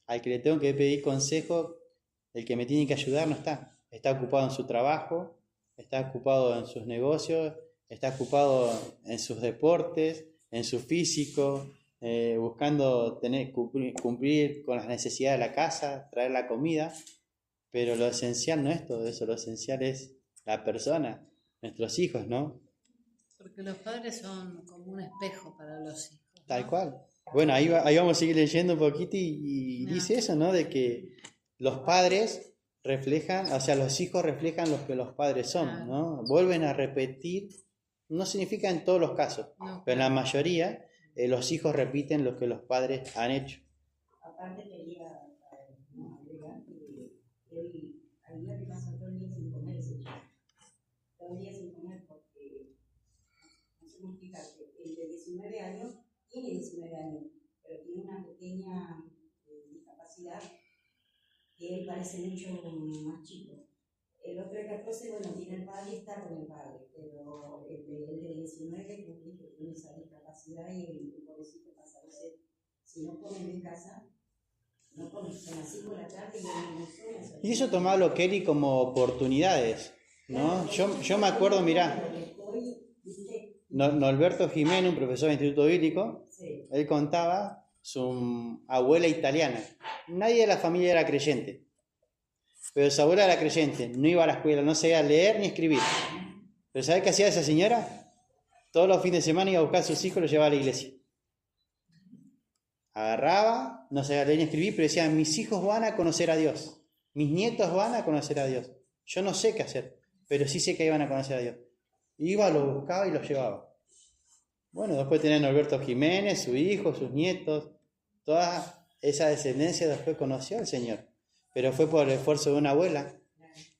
Al que le tengo que pedir consejo, el que me tiene que ayudar, no está. Está ocupado en su trabajo, está ocupado en sus negocios, está ocupado en sus deportes, en su físico, buscando cumplir con las necesidades de la casa, traer la comida. Pero lo esencial no es todo eso, lo esencial es la persona, nuestros hijos, ¿no? Porque los padres son como un espejo para los hijos, ¿no? Tal cual. Bueno, ahí vamos a seguir leyendo un poquito y dice eso, ¿no? De que los padres reflejan, o sea, los hijos reflejan lo que los padres son, ¿no? Vuelven a repetir, no significa en todos los casos, No, pero en la mayoría los hijos repiten lo que los padres han hecho. aparte quería agregar que él, al día que pasa todo el día sin comer, ese chico. Todo el día sin comer porque, no sé cómo explicarte, el de 19 años tiene 19 años, pero tiene una pequeña discapacidad que él parece mucho más chico. El otro de 14, bueno, tiene el padre y está con el padre, pero el de 19, como dije, tiene esa discapacidad y el pobrecito pasa a ser, si no comen en casa, no comen, son las 5 de la tarde y no suena. Y eso tomaba Kelly como oportunidades, ¿no? Yo me acuerdo, mirá, Norberto Jiménez, un profesor de Instituto Bíblico, sí. Él contaba su abuela italiana. Nadie de la familia era creyente, pero su abuela era creyente, no iba a la escuela, no sabía leer ni escribir. Pero ¿sabés qué hacía esa señora? Todos los fines de semana iba a buscar a sus hijos y los llevaba a la iglesia. Agarraba, no sabía leer ni escribir, pero decía, mis hijos van a conocer a Dios, mis nietos van a conocer a Dios. Yo no sé qué hacer, pero sí sé que iban a conocer a Dios. Iba, lo buscaba y lo llevaba. Bueno, después tenían Alberto Jiménez, su hijo, sus nietos, toda esa descendencia después conoció al Señor. Pero fue por el esfuerzo de una abuela,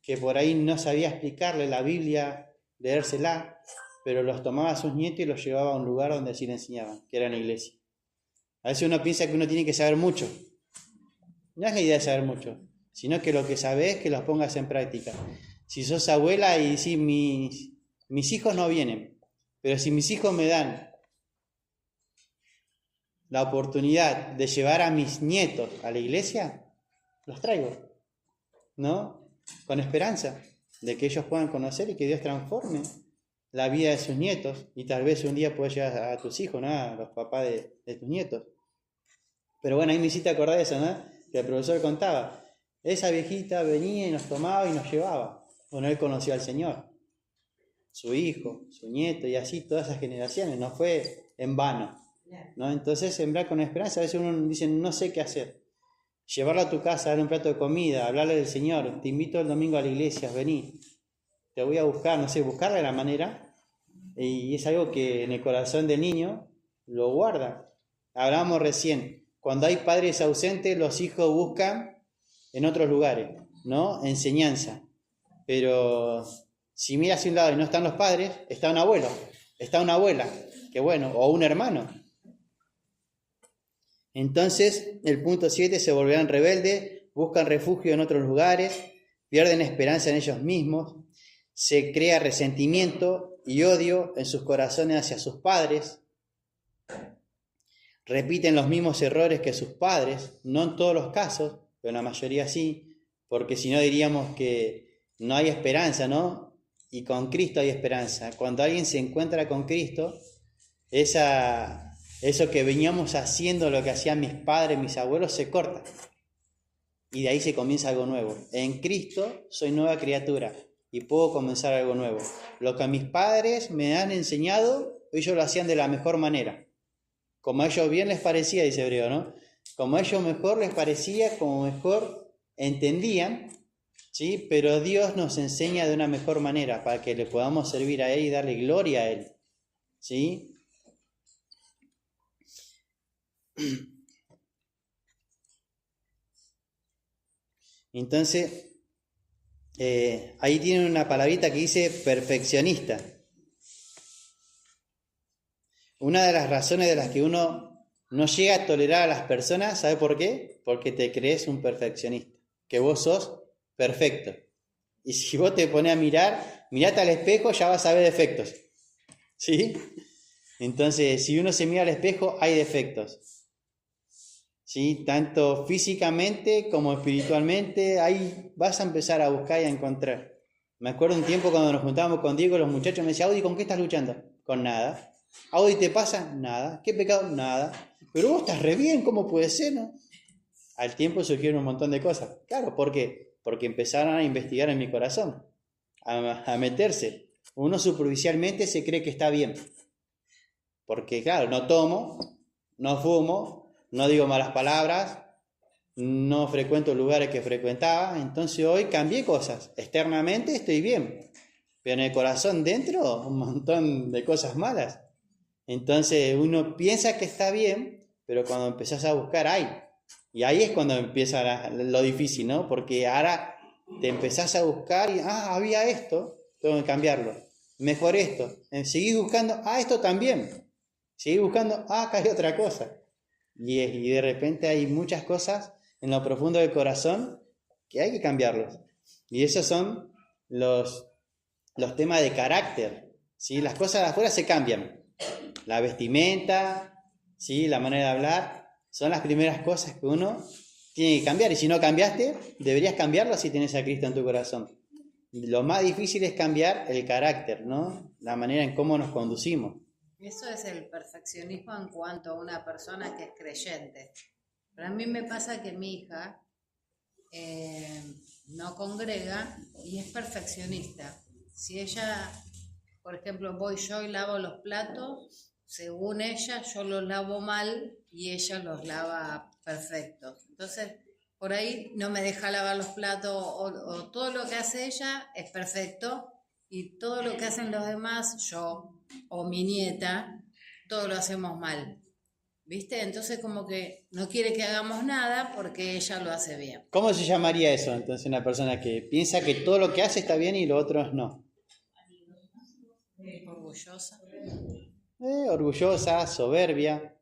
que por ahí no sabía explicarle la Biblia leérsela, pero los tomaba a sus nietos y los llevaba a un lugar donde así le enseñaban, que era en la iglesia. A veces uno piensa que uno tiene que saber mucho. No es la idea de saber mucho, sino que lo que sabes que los pongas en práctica. Si sos abuela y decís, mis hijos no vienen, pero si mis hijos me dan la oportunidad de llevar a mis nietos a la iglesia, los traigo, ¿no? Con esperanza de que ellos puedan conocer y que Dios transforme la vida de sus nietos, y tal vez un día puedas llevar a tus hijos, ¿no? A los papás de tus nietos. Pero bueno, ahí me hiciste acordar de eso, ¿no? Que el profesor contaba. Esa viejita venía y nos tomaba y nos llevaba. Bueno, él conoció al Señor, su hijo, su nieto, y así todas esas generaciones. No fue en vano, ¿no? Entonces, sembrar con esperanza. A veces uno dice, no sé qué hacer. Llevarlo a tu casa, darle un plato de comida, hablarle del Señor. Te invito el domingo a la iglesia, vení. Te voy a buscar, no sé, buscarle la manera. Y es algo que en el corazón del niño lo guarda. Hablábamos recién, cuando hay padres ausentes, los hijos buscan en otros lugares, ¿no? Enseñanza. Pero si miras hacia un lado y no están los padres, está un abuelo, está una abuela, que bueno, o un hermano. Entonces, el punto 7, se volverán rebeldes, buscan refugio en otros lugares, pierden esperanza en ellos mismos, se crea resentimiento y odio en sus corazones hacia sus padres, repiten los mismos errores que sus padres, no en todos los casos, pero en la mayoría sí, porque si no diríamos que no hay esperanza, ¿no? Y con Cristo hay esperanza. Cuando alguien se encuentra con Cristo, eso que veníamos haciendo, lo que hacían mis padres, mis abuelos, se corta. Y de ahí se comienza algo nuevo. En Cristo soy nueva criatura y puedo comenzar algo nuevo. Lo que mis padres me han enseñado, ellos lo hacían de la mejor manera. Como a ellos bien les parecía, dice Hebreo, ¿no? Como a ellos mejor les parecía, como mejor entendían, ¿sí? Pero Dios nos enseña de una mejor manera para que le podamos servir a Él y darle gloria a Él, ¿sí? Entonces, ahí tienen una palabrita que dice perfeccionista. Una de las razones de las que uno no llega a tolerar a las personas, ¿sabe por qué? Porque te crees un perfeccionista, que vos sos perfecto. Y si vos te pones a mirate al espejo, ya vas a ver defectos, ¿sí? Entonces, si uno se mira al espejo, hay defectos, ¿sí? Tanto físicamente como espiritualmente, ahí vas a empezar a buscar y a encontrar. Me acuerdo un tiempo cuando nos juntábamos con Diego, los muchachos me decían, Audi, ¿con qué estás luchando? Con nada. Audi, ¿te pasa? Nada. ¿Qué pecado? Nada. Pero vos estás re bien, ¿cómo puede ser, no? Al tiempo surgieron un montón de cosas. Claro, ¿por qué? Porque empezaron a investigar en mi corazón, a meterse. Uno superficialmente se cree que está bien. Porque, claro, no tomo, no fumo, no digo malas palabras, no frecuento lugares que frecuentaba. Entonces hoy cambié cosas. Externamente estoy bien, pero en el corazón dentro un montón de cosas malas. Entonces uno piensa que está bien, pero cuando empezás a buscar hay. Y ahí es cuando empieza lo difícil, ¿no? Porque ahora te empezás a buscar y, había esto, tengo que cambiarlo. Mejor esto. Seguís buscando, esto también. Seguís buscando, acá hay otra cosa. Y de repente hay muchas cosas en lo profundo del corazón que hay que cambiarlos. Y esos son los temas de carácter, ¿sí? Las cosas de afuera se cambian. La vestimenta, ¿sí? La manera de hablar, son las primeras cosas que uno tiene que cambiar. Y si no cambiaste, deberías cambiarlo si tenés a Cristo en tu corazón. Lo más difícil es cambiar el carácter, ¿no? La manera en cómo nos conducimos. Eso es el perfeccionismo en cuanto a una persona que es creyente. Pero a mí me pasa que mi hija no congrega y es perfeccionista. Si ella, por ejemplo, voy yo y lavo los platos, según ella, yo los lavo mal y ella los lava perfectos. Entonces, por ahí no me deja lavar los platos o todo lo que hace ella es perfecto y todo lo que hacen los demás, yo o mi nieta, todo lo hacemos mal. ¿Viste? Entonces como que no quiere que hagamos nada porque ella lo hace bien. ¿Cómo se llamaría eso entonces una persona que piensa que todo lo que hace está bien y lo otro no? Orgullosa. Orgullosa, soberbia,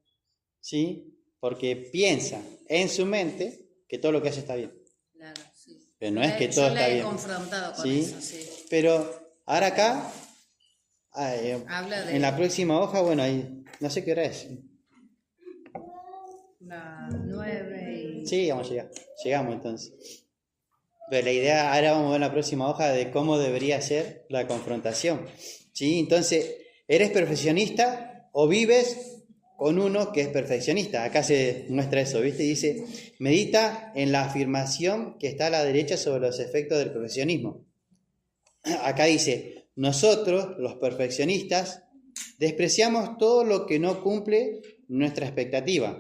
¿sí? Porque piensa en su mente que todo lo que hace está bien. Claro, sí. Pero no es que todo Yo está la he bien. confrontado con ¿Sí? eso, sí. Pero ahora acá, Habla de en la próxima hoja, bueno, ahí, no sé qué hora es. las 9 y... Sí, vamos a llegar. Llegamos entonces. Pero la idea, ahora vamos a ver la próxima hoja de cómo debería ser la confrontación. ¿Sí? Entonces, ¿eres perfeccionista o vives con uno que es perfeccionista? Acá se muestra eso, ¿viste? Dice, medita en la afirmación que está a la derecha sobre los efectos del perfeccionismo. Acá dice, nosotros, los perfeccionistas, despreciamos todo lo que no cumple nuestra expectativa.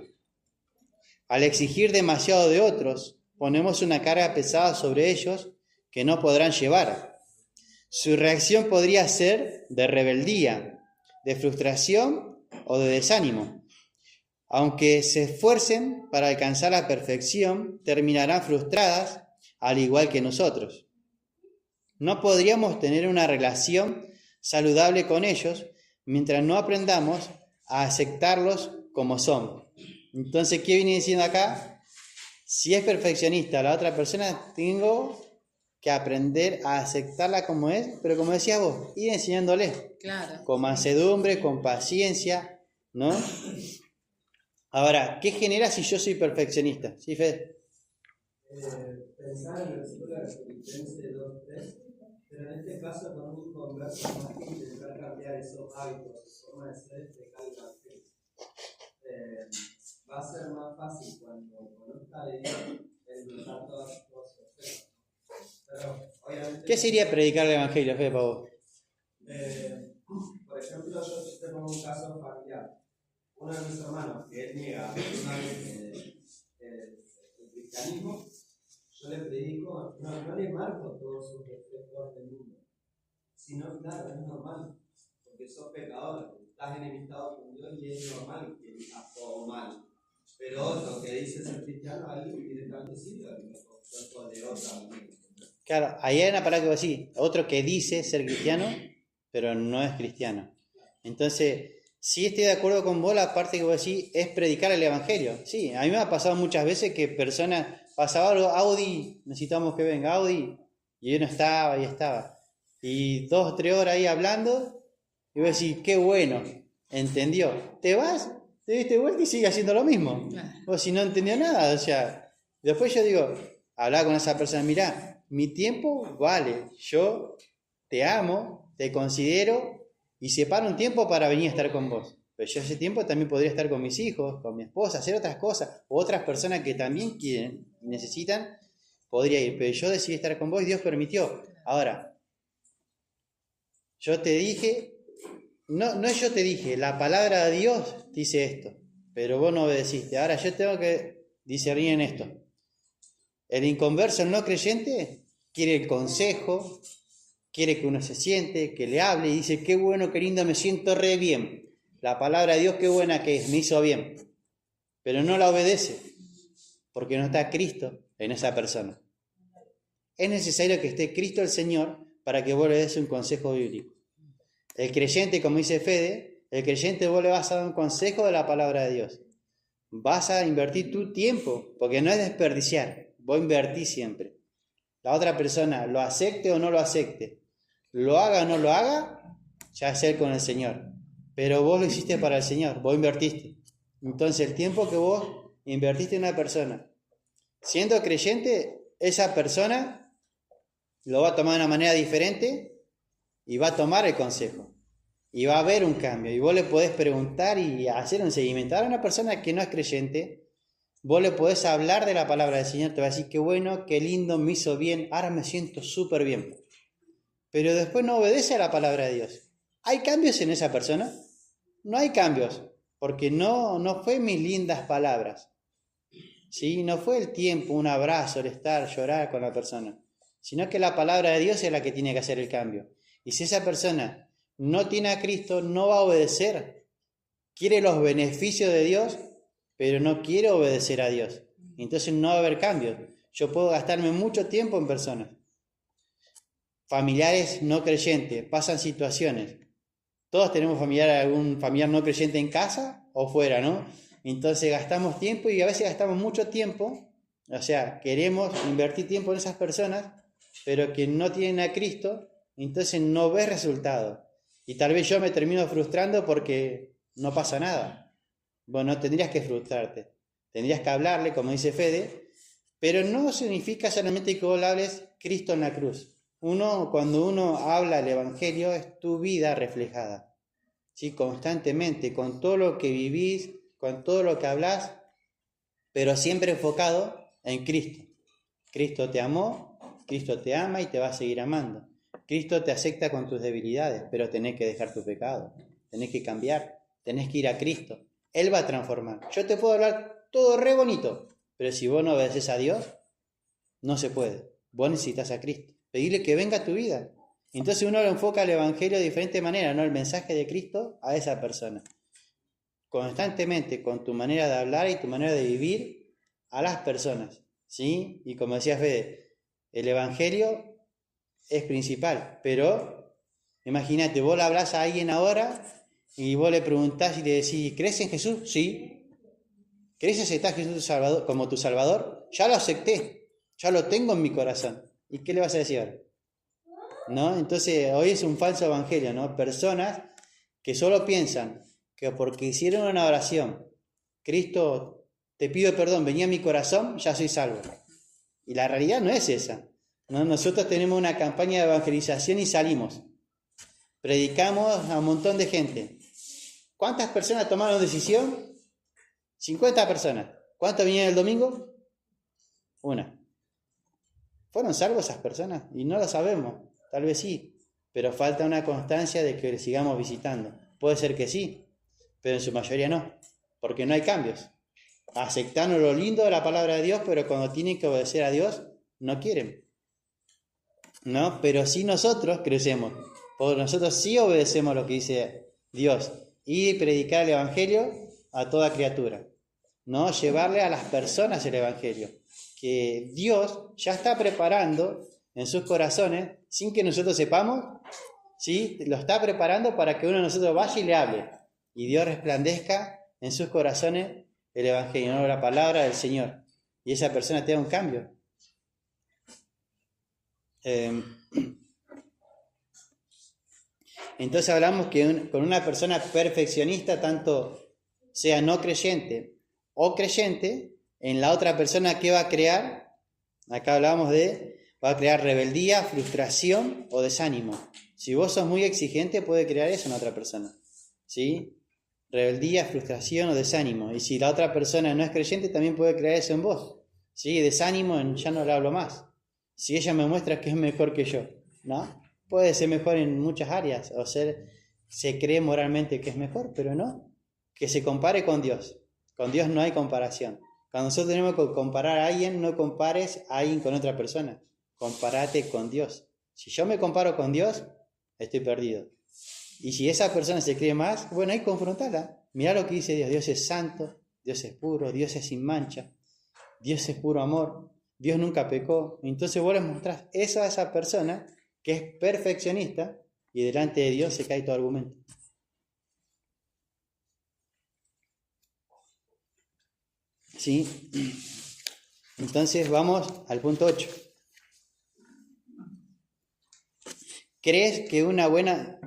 Al exigir demasiado de otros, ponemos una carga pesada sobre ellos que no podrán llevar. Su reacción podría ser de rebeldía, de frustración o de desánimo. Aunque se esfuercen para alcanzar la perfección, terminarán frustradas al igual que nosotros. No podríamos tener una relación saludable con ellos mientras no aprendamos a aceptarlos como son. Entonces, ¿qué viene diciendo acá? Si es perfeccionista la otra persona, tengo que aprender a aceptarla como es, pero como decías vos, ir enseñándole. Claro. Con mansedumbre, con paciencia, ¿no? Ahora, ¿qué genera si yo soy perfeccionista? ¿Sí, Fede? Pensar en el versículo de Filipenses 2:3, pero en este caso con un converso más que intentar cambiar esos hábitos, su forma de ser, explicar el evangelio. Va a ser más fácil cuando conozca de Dios desglosar todas sus cosas. Pero obviamente. ¿Qué sería predicar el evangelio, Fede, para vos? Por ejemplo, yo tengo un caso familiar. Uno de mis hermanos, que él niega el cristianismo, yo le predico, no le marco todos sus defectos del mundo, sino, claro, es normal, porque sos pecador, estás enemistado con Dios y es normal que digas todo mal. Pero otro que dice ser cristiano, ahí directamente sí, lo de otra manera. Claro, ahí hay una palabra que vos decís, otro que dice ser cristiano, pero no es cristiano. Entonces, sí estoy de acuerdo con vos, la parte que vos decís es predicar el evangelio. Sí, a mí me ha pasado muchas veces que personas, pasaba algo, Audi, necesitamos que venga Audi, y yo no estaba y estaba. Y 2 o 3 horas ahí hablando, y vos decís, qué bueno, entendió. Te vas, te diste vuelta y sigue haciendo lo mismo. O si no entendió nada, o sea, después yo digo, hablaba con esa persona, mirá, mi tiempo vale, yo te amo, te considero y separo un tiempo para venir a estar con vos. Pero yo ese tiempo también podría estar con mis hijos, con mi esposa, hacer otras cosas, o otras personas que también quieren y necesitan, podría ir. Pero yo decidí estar con vos y Dios permitió. Ahora, yo te dije, no yo te dije, la palabra de Dios dice esto, pero vos no obedeciste. Ahora yo tengo que discernir en esto. El inconverso, el no creyente, quiere el consejo, quiere que uno se siente, que le hable y dice, qué bueno, qué lindo, me siento re bien. La palabra de Dios, qué buena que es, me hizo bien. Pero no la obedece, porque no está Cristo en esa persona. Es necesario que esté Cristo el Señor para que vos le des un consejo bíblico. El creyente, como dice Fede, el creyente vos le vas a dar un consejo de la palabra de Dios. Vas a invertir tu tiempo, porque no es desperdiciar, vos invertís siempre. La otra persona lo acepte o no lo acepte, lo haga o no lo haga, ya es él con el Señor. Pero vos lo hiciste para el Señor, vos invertiste. Entonces el tiempo que vos invertiste en una persona, siendo creyente, esa persona lo va a tomar de una manera diferente y va a tomar el consejo. Y va a haber un cambio. Y vos le podés preguntar y hacer un seguimiento. Ahora una persona que no es creyente, vos le podés hablar de la palabra del Señor, te va a decir, qué bueno, qué lindo, me hizo bien, ahora me siento súper bien. Pero después no obedece a la palabra de Dios. ¿Hay cambios en esa persona? No hay cambios, porque no fue mis lindas palabras. ¿Sí? No fue el tiempo, un abrazo, el estar, llorar con la persona. Sino que la palabra de Dios es la que tiene que hacer el cambio. Y si esa persona no tiene a Cristo, no va a obedecer. Quiere los beneficios de Dios, pero no quiere obedecer a Dios. Entonces no va a haber cambios. Yo puedo gastarme mucho tiempo en personas. Familiares no creyentes, pasan situaciones. Todos tenemos algún familiar no creyente en casa o fuera, ¿no? Entonces gastamos tiempo y a veces gastamos mucho tiempo, o sea, queremos invertir tiempo en esas personas, pero que no tienen a Cristo, entonces no ves resultado. Y tal vez yo me termino frustrando porque no pasa nada. Bueno, no tendrías que frustrarte, tendrías que hablarle, como dice Fede, pero no significa solamente que vos le hables Cristo en la cruz. Cuando uno habla el Evangelio, es tu vida reflejada, ¿sí? Constantemente, con todo lo que vivís, con todo lo que hablás, pero siempre enfocado en Cristo. Cristo te amó, Cristo te ama y te va a seguir amando. Cristo te acepta con tus debilidades, pero tenés que dejar tu pecado, tenés que cambiar, tenés que ir a Cristo. Él va a transformar. Yo te puedo hablar todo re bonito, pero si vos no obedeces a Dios, no se puede. Vos necesitas a Cristo. Pedirle que venga a tu vida. Entonces uno lo enfoca al Evangelio de diferente manera, ¿no? El mensaje de Cristo a esa persona. Constantemente, con tu manera de hablar y tu manera de vivir a las personas, ¿sí? Y como decía Fede, el Evangelio es principal, pero imagínate, vos le hablás a alguien ahora y vos le preguntás y le decís, ¿crees en Jesús? Sí. ¿Crees aceptar a Jesús como tu Salvador? Ya lo acepté, ya lo tengo en mi corazón. ¿Y qué le vas a decir ahora? ¿No? Entonces, hoy es un falso evangelio, ¿no? Personas que solo piensan que porque hicieron una oración, Cristo, te pido perdón, venía a mi corazón, ya soy salvo. Y la realidad no es esa, ¿no? Nosotros tenemos una campaña de evangelización y salimos. Predicamos a un montón de gente. ¿Cuántas personas tomaron decisión? 50 personas. ¿Cuántas vinieron el domingo? Una. ¿Fueron salvos esas personas? Y no lo sabemos. Tal vez sí. Pero falta una constancia de que le sigamos visitando. Puede ser que sí, pero en su mayoría no. Porque no hay cambios. Aceptando lo lindo de la palabra de Dios, pero cuando tienen que obedecer a Dios, no quieren. ¿No? Pero sí nosotros crecemos. Porque nosotros sí obedecemos lo que dice Dios. Y predicar el Evangelio a toda criatura. ¿No? Llevarle a las personas el Evangelio. Que Dios ya está preparando en sus corazones, sin que nosotros sepamos, ¿sí? Lo está preparando para que uno de nosotros vaya y le hable. Y Dios resplandezca en sus corazones el Evangelio, ¿no? La palabra del Señor. Y esa persona tenga un cambio. Entonces hablamos que con una persona perfeccionista, tanto sea no creyente o creyente, en la otra persona, ¿qué va a crear? Acá hablamos va a crear rebeldía, frustración o desánimo. Si vos sos muy exigente, puede crear eso en otra persona, ¿sí? Rebeldía, frustración o desánimo. Y si la otra persona no es creyente, también puede crear eso en vos, ¿sí? Desánimo, ya no le hablo más. Si ella me muestra que es mejor que yo, ¿no? Puede ser mejor en muchas áreas, o se cree moralmente que es mejor, pero no. Que se compare con Dios. Con Dios no hay comparación. Cuando nosotros tenemos que comparar a alguien, no compares a alguien con otra persona. Compárate con Dios. Si yo me comparo con Dios, estoy perdido. Y si esa persona se cree más, bueno, hay que confrontarla. Mirá lo que dice Dios. Dios es santo, Dios es puro, Dios es sin mancha, Dios es puro amor, Dios nunca pecó. Entonces vos le mostrás eso a esa persona que es perfeccionista y delante de Dios se cae tu argumento. ¿Sí? Entonces vamos al punto 8. ¿Crees que una buena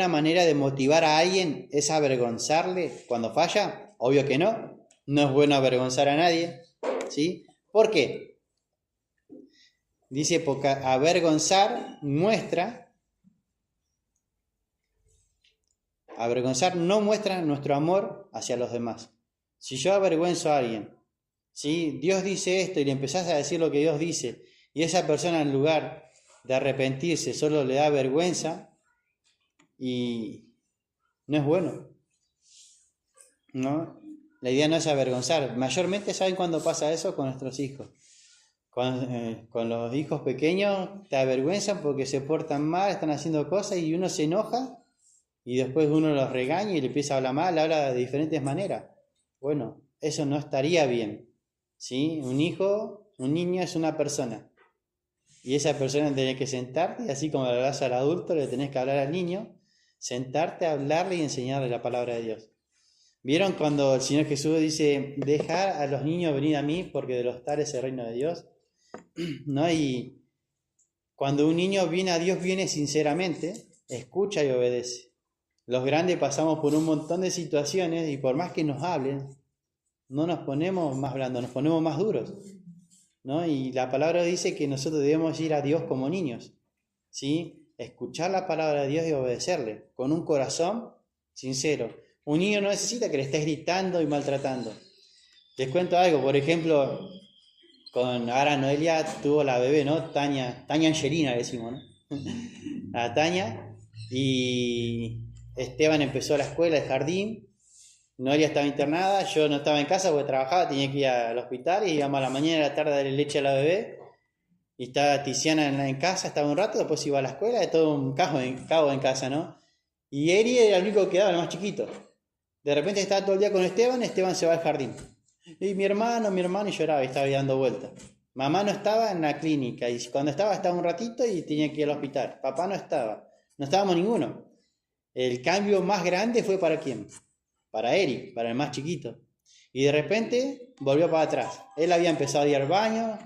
manera de motivar a alguien es avergonzarle cuando falla? Obvio que no. No es bueno avergonzar a nadie, ¿sí? ¿Por qué? Dice, porque avergonzar no muestra nuestro amor hacia los demás. Si yo avergüenzo a alguien, ¿sí? Dios dice esto y le empezás a decir lo que Dios dice, y esa persona en lugar de arrepentirse solo le da vergüenza, y no es bueno, ¿no? La idea no es avergonzar. Mayormente, ¿saben cuándo pasa eso? Con nuestros hijos. Con los hijos pequeños te avergüenzan porque se portan mal, están haciendo cosas y uno se enoja y después uno los regaña y le empieza a hablar mal, habla de diferentes maneras. Bueno, eso no estaría bien, ¿sí? Un niño es una persona y esa persona tiene que sentarte y así como le hablas al adulto, le tenés que hablar al niño Sentarte a hablarle y enseñarle la palabra de Dios. ¿Vieron cuando el Señor Jesús dice, dejar a los niños venir a mí porque de los tales es el reino de Dios? ¿No? Y cuando un niño viene a Dios, viene sinceramente, escucha y obedece. Los grandes pasamos por un montón de situaciones y por más que nos hablen, no nos ponemos más blandos, nos ponemos más duros, ¿no? Y la palabra dice que nosotros debemos ir a Dios como niños, ¿sí? Escuchar la palabra de Dios y obedecerle, con un corazón sincero. Un niño no necesita que le estés gritando y maltratando. Les cuento algo, por ejemplo, ahora Noelia tuvo la bebé, ¿no? Tania Angelina le decimos, ¿no? A Tania, y Esteban empezó la escuela, el jardín. Noelia estaba internada, yo no estaba en casa porque trabajaba, tenía que ir al hospital y íbamos a la mañana y a la tarde a darle leche a la bebé. Y estaba Tiziana en casa, estaba un rato, después iba a la escuela, de todo un cabo en casa, ¿no? Y Eri era el único que quedaba, el más chiquito. De repente estaba todo el día con Esteban se va al jardín. Y mi hermano, y lloraba y estaba ahí dando vueltas. Mamá no estaba en la clínica y cuando estaba un ratito y tenía que ir al hospital. Papá no estábamos ninguno. El cambio más grande fue ¿para quién? Para Eri, para el más chiquito. Y de repente volvió para atrás. Él había empezado a ir al baño,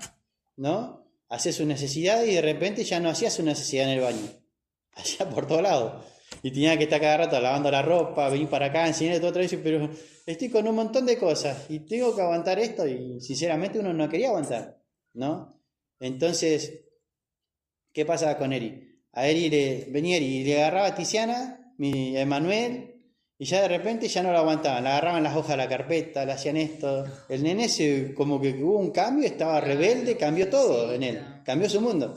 ¿no? A hacer su necesidad y de repente ya no hacía su necesidad en el baño. Hacía por todos lados. Y tenía que estar cada rato lavando la ropa, venir para acá, enseñarle todo otra vez, pero estoy con un montón de cosas y tengo que aguantar esto y sinceramente uno no quería aguantar, ¿no? Entonces, ¿qué pasaba con Eri? A Eri venía Eri y le agarraba a Tiziana, Emanuel, y ya de repente ya no lo aguantaban, le agarraban las hojas de la carpeta, le hacían esto. El nene como que hubo un cambio, estaba rebelde, cambió todo en él, cambió su mundo.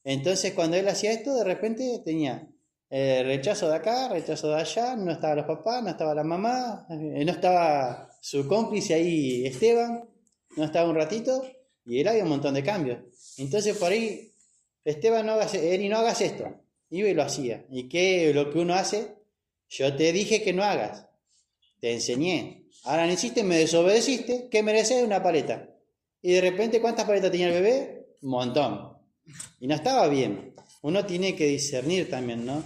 Entonces cuando él hacía esto, de repente tenía rechazo de acá, rechazo de allá, no estaban los papás, no estaba la mamá, no estaba su cómplice ahí, Esteban, no estaba un ratito, y él había un montón de cambios. Entonces por ahí, Esteban, Eri, no hagas esto, iba y lo hacía. ¿Y qué lo que uno hace? Yo te dije que no hagas, te enseñé, ahora no hiciste, me desobedeciste, ¿qué mereces? Una paleta. Y de repente, ¿cuántas paletas tenía el bebé? Un montón. Y no estaba bien. Uno tiene que discernir también, ¿no?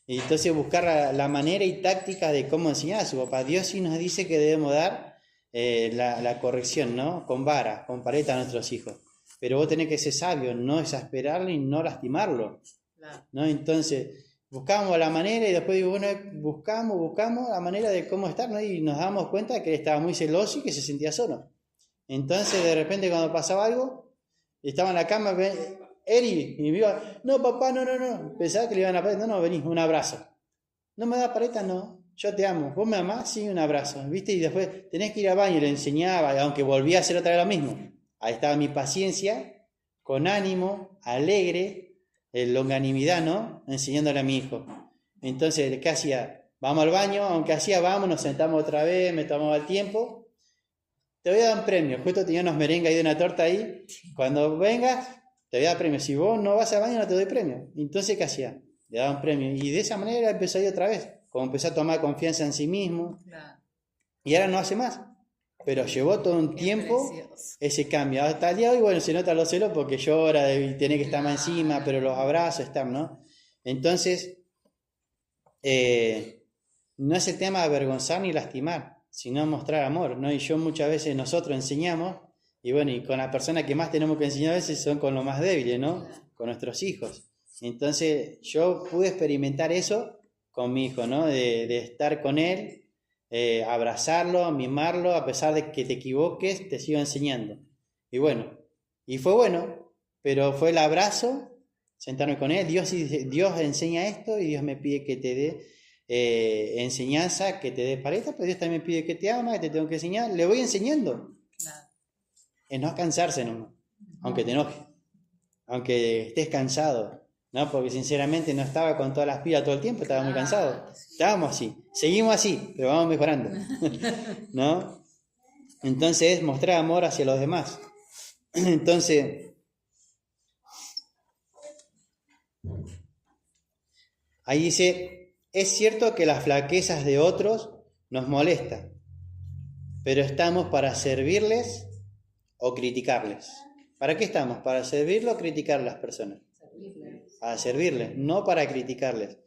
Y entonces buscar la manera y táctica de cómo enseñar a su papá. Dios sí nos dice que debemos dar la corrección, ¿no? Con vara, con paleta a nuestros hijos. Pero vos tenés que ser sabio, no exasperarlo y no lastimarlo, ¿no? Entonces, buscamos la manera y después digo, bueno, buscamos la manera de cómo estar, ¿no? Y nos damos cuenta que él estaba muy celoso y que se sentía solo. Entonces, de repente, cuando pasaba algo, estaba en la cama, Eri, y me iba, no, papá, no. Pensaba que le iban a paleta, no, vení, un abrazo. ¿No me da paleta? No. Yo te amo. ¿Vos me amás? Sí, un abrazo. ¿Viste? Y después tenés que ir al baño y le enseñaba, aunque volvía a hacer otra vez lo mismo. Ahí estaba mi paciencia, con ánimo, alegre, longanimidad, ¿no? Enseñándole a mi hijo. Entonces, ¿qué hacía? Vamos al baño, aunque hacía, vamos, nos sentamos otra vez, me tomaba el tiempo. Te voy a dar un premio. Justo tenía unos merengues ahí de una torta ahí. Cuando vengas, te voy a dar premio. Si vos no vas al baño, no te doy premio. Entonces, ¿qué hacía? Le daba un premio. Y de esa manera empezó a ir otra vez. Como empezó a tomar confianza en sí mismo. Claro. Y ahora no hace más. Pero llevó todo un tiempo ese cambio. Hasta el día de hoy, bueno, se nota los celos porque llora y tiene que estar más encima, pero los abrazos están, ¿no? Entonces, no es el tema de avergonzar ni lastimar, sino mostrar amor, ¿no? Y yo muchas veces nosotros enseñamos, y bueno, y con las personas que más tenemos que enseñar a veces son con los más débiles, ¿no? Con nuestros hijos. Entonces, yo pude experimentar eso con mi hijo, ¿no? De estar con él, abrazarlo, mimarlo, a pesar de que te equivoques, te sigo enseñando. Y bueno, y fue bueno, pero fue el abrazo, sentarme con él. Dios enseña esto y Dios me pide que te dé enseñanza, que te dé paleta, pero Dios también me pide que te ama, que te tengo que enseñar. Le voy enseñando. Claro. Es no cansarse nomás, aunque te enoje, aunque estés cansado, ¿no? Porque sinceramente no estaba con todas las pilas todo el tiempo, estaba muy cansado. Estábamos así, seguimos así, pero vamos mejorando, ¿no? Entonces, mostrar amor hacia los demás. Entonces, ahí dice, es cierto que las flaquezas de otros nos molestan, pero estamos para servirles o criticarles. ¿Para qué estamos? ¿Para servirle o criticar a las personas? Para servirles, no para criticarles.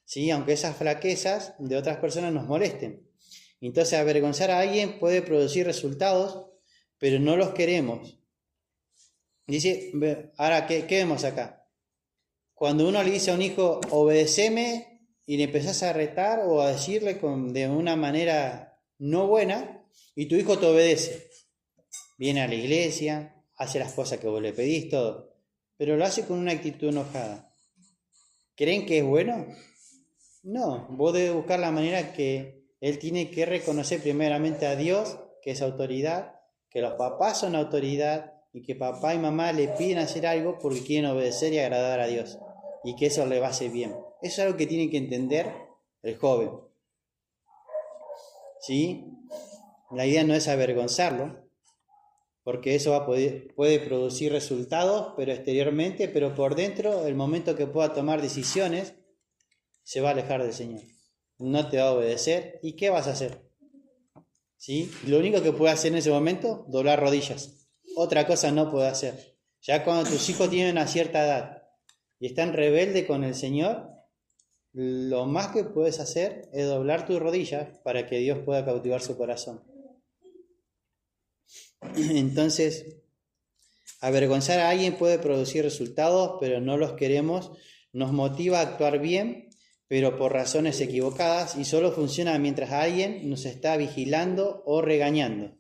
¿sí? Aunque esas flaquezas de otras personas nos molesten. Entonces, avergonzar a alguien puede producir resultados, pero no los queremos. Dice, ahora, ¿qué vemos acá? Cuando uno le dice a un hijo, obedéceme, y le empezás a retar o a decirle de una manera no buena, y tu hijo te obedece. Viene a la iglesia, hace las cosas que vos le pedís, todo, pero lo hace con una actitud enojada. ¿Creen que es bueno? No, vos debes buscar la manera que él tiene que reconocer primeramente a Dios, que es autoridad, que los papás son autoridad y que papá y mamá le piden hacer algo porque quieren obedecer y agradar a Dios y que eso le va a hacer bien. Eso es algo que tiene que entender el joven. ¿Sí? La idea no es avergonzarlo, porque eso puede producir resultados, pero exteriormente, pero por dentro, el momento que pueda tomar decisiones, se va a alejar del Señor. No te va a obedecer. ¿Y qué vas a hacer? ¿Sí? Lo único que puede hacer en ese momento, doblar rodillas. Otra cosa no puede hacer. Ya cuando tus hijos tienen una cierta edad y están rebeldes con el Señor, lo más que puedes hacer es doblar tus rodillas para que Dios pueda cautivar su corazón. Entonces, avergonzar a alguien puede producir resultados, pero no los queremos. Nos motiva a actuar bien, pero por razones equivocadas, y solo funciona mientras alguien nos está vigilando o regañando.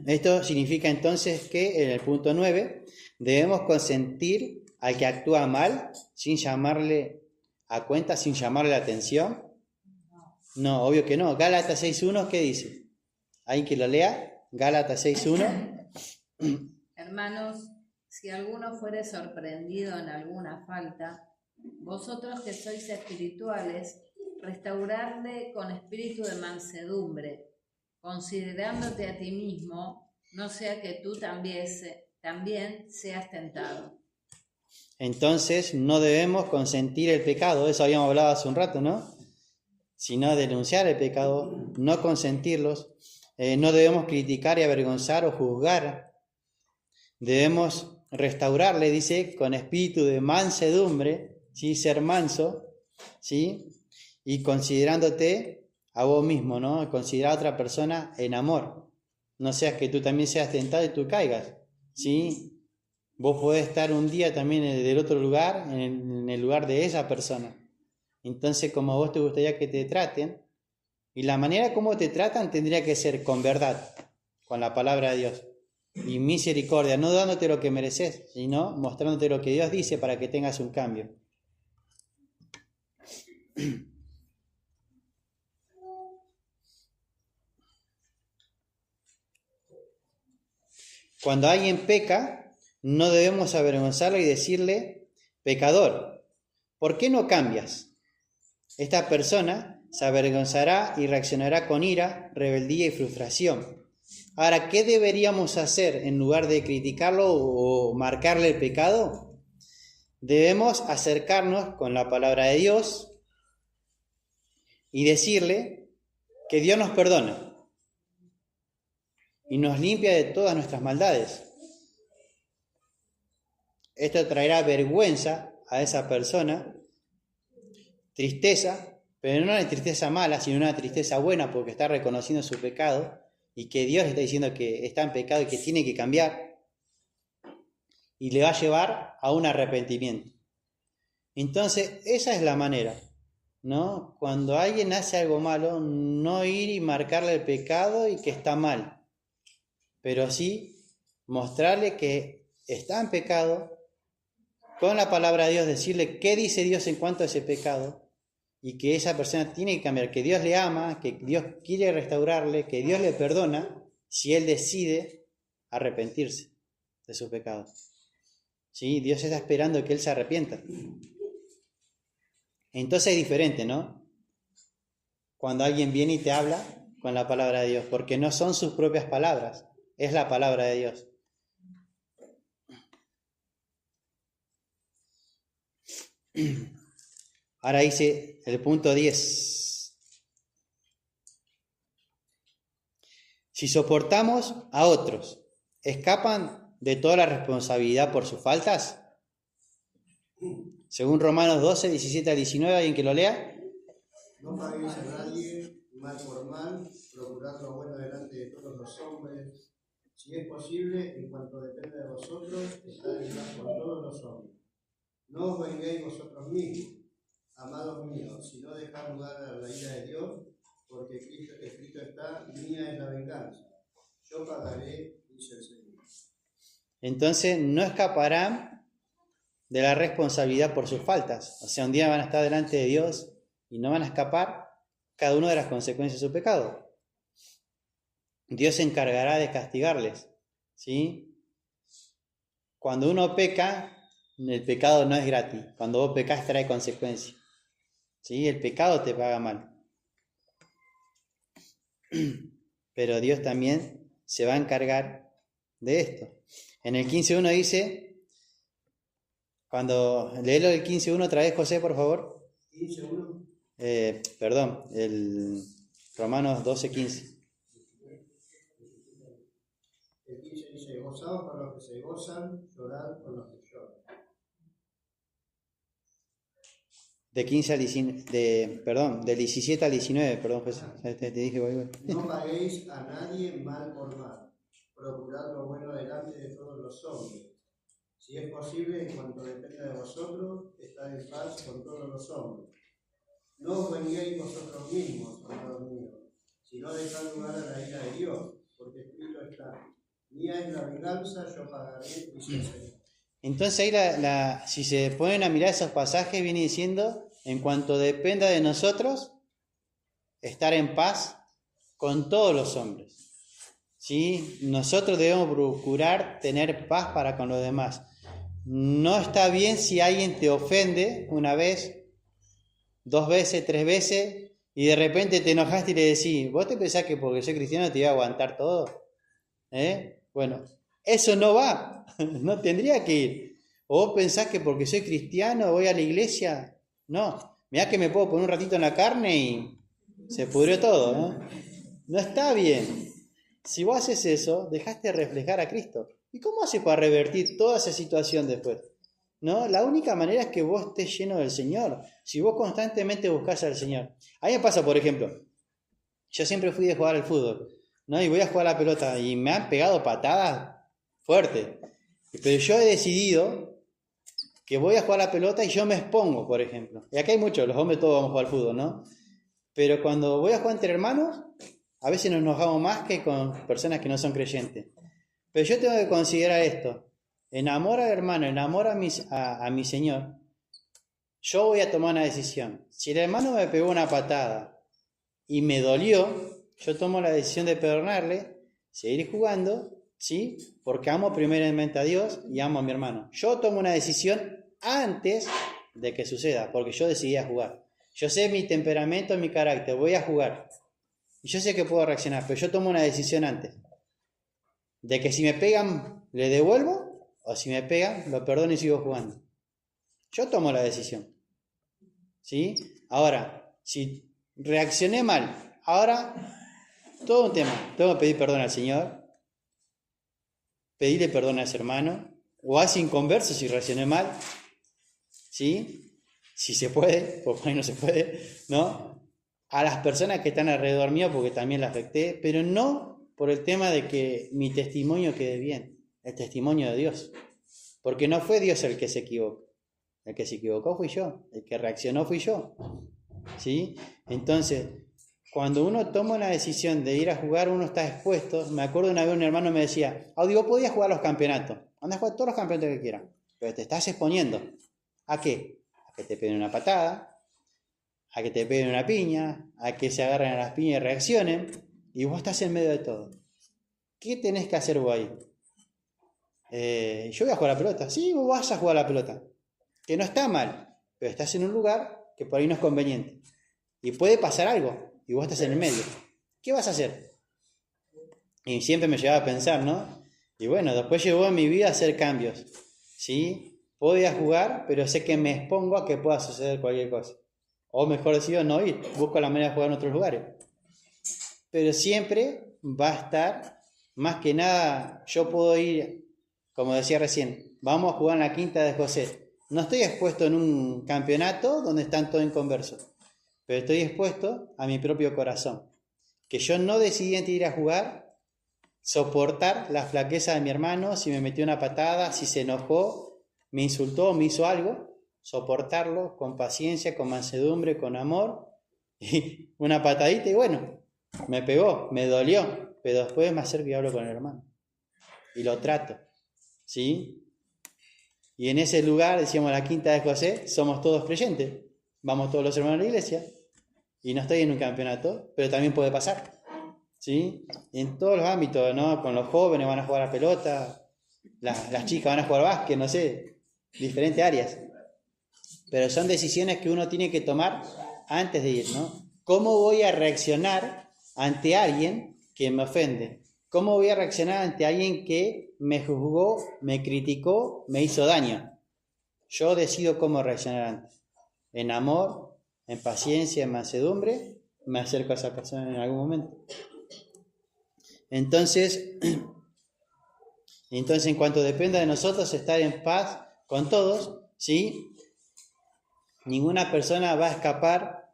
Esto significa entonces que en el punto 9 debemos consentir al que actúa mal sin llamarle a cuenta, sin llamarle la atención. No, obvio que no. Gálatas 6.1, ¿qué dice? ¿Alguien que lo lea? Gálatas 6.1. Hermanos, si alguno fuere sorprendido en alguna falta, vosotros que sois espirituales, restaurarle con espíritu de mansedumbre, considerándote a ti mismo, no sea que tú también seas tentado. Entonces no debemos consentir el pecado, eso habíamos hablado hace un rato, ¿no? Sino denunciar el pecado, no consentirlos. No debemos criticar y avergonzar o juzgar. Debemos restaurarle, dice, con espíritu de mansedumbre, ¿sí? Ser manso, ¿sí? Y considerándote a vos mismo, ¿no? Considerar a otra persona en amor. No seas que tú también seas tentado y tú caigas, ¿sí? Vos podés estar un día también del otro lugar, en el lugar de esa persona. Entonces, como a vos te gustaría que te traten, y la manera como te tratan tendría que ser con verdad, con la palabra de Dios. Y misericordia, no dándote lo que mereces, sino mostrándote lo que Dios dice para que tengas un cambio. Cuando alguien peca, no debemos avergonzarlo y decirle, pecador, ¿por qué no cambias? Esta persona se avergonzará y reaccionará con ira, rebeldía y frustración. Ahora, ¿qué deberíamos hacer en lugar de criticarlo o marcarle el pecado? Debemos acercarnos con la palabra de Dios y decirle que Dios nos perdona y nos limpia de todas nuestras maldades. Esto traerá vergüenza a esa persona, tristeza, pero no una tristeza mala, sino una tristeza buena porque está reconociendo su pecado y que Dios le está diciendo que está en pecado y que tiene que cambiar, y le va a llevar a un arrepentimiento. Entonces, esa es la manera, ¿no? Cuando alguien hace algo malo, no ir y marcarle el pecado y que está mal, pero sí mostrarle que está en pecado, con la palabra de Dios decirle qué dice Dios en cuanto a ese pecado, y que esa persona tiene que cambiar, que Dios le ama, que Dios quiere restaurarle, que Dios le perdona si él decide arrepentirse de su pecado. ¿Sí? Dios está esperando que él se arrepienta. Entonces es diferente, ¿no? Cuando alguien viene y te habla con la palabra de Dios, porque no son sus propias palabras, es la palabra de Dios. Ahora dice el punto 10. Si soportamos a otros, ¿escapan de toda la responsabilidad por sus faltas? Según Romanos 12, 17 al 19, ¿alguien que lo lea? No paguéis a nadie mal por mal, procurad lo bueno delante de todos los hombres. Si es posible, en cuanto depende de vosotros, estad en paz con todos los hombres. No os venguéis vosotros mismos, amados míos, sino dejad lugar a la ira de Dios, porque escrito está, mía es la venganza. Yo pagaré, dice el Señor. Entonces no escaparán de la responsabilidad por sus faltas. O sea, un día van a estar delante de Dios y no van a escapar cada uno de las consecuencias de su pecado. Dios se encargará de castigarles, ¿sí? Cuando uno peca, el pecado no es gratis. Cuando vos pecás trae consecuencias, ¿sí? El pecado te paga mal. Pero Dios también se va a encargar de esto. En el 15.1 dice, cuando léelo el 15.1 otra vez, José, por favor. 15:1. Perdón, el Romanos 12:15. El 15 dice, gozaos con los que se gozan, llorad con los que lloran. De 15 al 19, del 17 al 19, perdón, José, te dije, voy. No paguéis a nadie mal por mal, procurad lo bueno delante de todos los hombres. Si es posible, en cuanto dependa de vosotros, estad en paz con todos los hombres. No os venguéis vosotros mismos, amados míos, sino dejad lugar a la ira de Dios, porque escrito está, mía es la venganza, yo pagaré, dice el Señor. Entonces ahí si se ponen a mirar esos pasajes, viene diciendo, en cuanto dependa de nosotros, estar en paz con todos los hombres, ¿sí? Nosotros debemos procurar tener paz para con los demás. No está bien si alguien te ofende una vez, 2 veces, 3 veces, y de repente te enojaste y le decís, ¿vos te pensás que porque soy cristiano te iba a aguantar todo? Bueno, eso no va, no tendría que ir. ¿O vos pensás que porque soy cristiano voy a la iglesia? No, mirá que me puedo poner un ratito en la carne y se pudrió todo, ¿no? No está bien. Si vos haces eso, dejaste de reflejar a Cristo. ¿Y cómo haces para revertir toda esa situación después? ¿No? La única manera es que vos estés lleno del Señor. Si vos constantemente buscás al Señor. A mí me pasa, por ejemplo, yo siempre fui de jugar al fútbol, ¿no? Y voy a jugar a la pelota y me han pegado patadas fuertes. Pero yo he decidido que voy a jugar a la pelota y yo me expongo, por ejemplo. Y acá hay muchos, los hombres todos vamos a jugar al fútbol, ¿no? Pero cuando voy a jugar entre hermanos, a veces nos enojamos más que con personas que no son creyentes. Pero yo tengo que considerar esto. En amor al hermano, en amor a mi Señor, yo voy a tomar una decisión. Si el hermano me pegó una patada y me dolió, yo tomo la decisión de perdonarle, seguir jugando, ¿sí? Porque amo primeramente a Dios y amo a mi hermano. Yo tomo una decisión antes de que suceda, porque yo decidí a jugar. Yo sé mi temperamento, mi carácter, voy a jugar. Y yo sé que puedo reaccionar, pero yo tomo una decisión antes. De que si me pegan, le devuelvo, o si me pegan, lo perdono y sigo jugando. Yo tomo la decisión, ¿sí? Ahora, si reaccioné mal, ahora, todo un tema. Tengo que pedir perdón al Señor, pedirle perdón a ese hermano, o a ese inconverso si reaccioné mal, ¿sí? Si se puede, porque ahí no se puede, ¿no? A las personas que están alrededor mío, porque también las afecté, pero no por el tema de que mi testimonio quede bien, el testimonio de Dios. Porque no fue Dios el que se equivocó. El que se equivocó fui yo, el que reaccionó fui yo, ¿sí? Entonces, cuando uno toma una decisión de ir a jugar, uno está expuesto. Me acuerdo una vez un hermano me decía, vos podías jugar los campeonatos, anda a jugar todos los campeonatos que quieras, pero te estás exponiendo. ¿A qué? A que te peguen una patada, a que te peguen una piña, a que se agarren a las piñas y reaccionen, y vos estás en medio de todo. ¿Qué tenés que hacer vos ahí? Yo voy a jugar a la pelota. Sí, vos vas a jugar a la pelota. Que no está mal, pero estás en un lugar que por ahí no es conveniente. Y puede pasar algo, y vos estás en el medio. ¿Qué vas a hacer? Y siempre me llevaba a pensar, ¿no? Y bueno, después llegó en mi vida a hacer cambios. ¿Sí? Puedo ir a jugar, pero sé que me expongo a que pueda suceder cualquier cosa. O mejor decido no ir, busco la manera de jugar en otros lugares. Pero siempre va a estar, más que nada, yo puedo ir, como decía recién, vamos a jugar en la quinta de José. No estoy expuesto en un campeonato donde están todos inconversos, pero estoy expuesto a mi propio corazón. Que yo no decidí antes de ir a jugar, soportar la flaqueza de mi hermano, si me metió una patada, si se enojó, me insultó, me hizo algo, soportarlo con paciencia, con mansedumbre, con amor, y una patadita y bueno, me pegó, me dolió, pero después me acerco y hablo con el hermano y lo trato, ¿sí? Y en ese lugar, decíamos la Quinta de José, somos todos creyentes, vamos todos los hermanos a la iglesia y no estoy en un campeonato, pero también puede pasar, ¿sí? En todos los ámbitos, ¿no? Con los jóvenes van a jugar a pelota, las chicas van a jugar básquet, no sé, diferentes áreas. Pero son decisiones que uno tiene que tomar antes de ir, ¿no? ¿Cómo voy a reaccionar ante alguien que me ofende? ¿Cómo voy a reaccionar ante alguien que me juzgó, me criticó, me hizo daño? Yo decido cómo reaccionar antes. En amor, en paciencia, en mansedumbre, me acerco a esa persona en algún momento. Entonces, en cuanto dependa de nosotros estar en paz con todos, ¿sí? Ninguna persona va a escapar,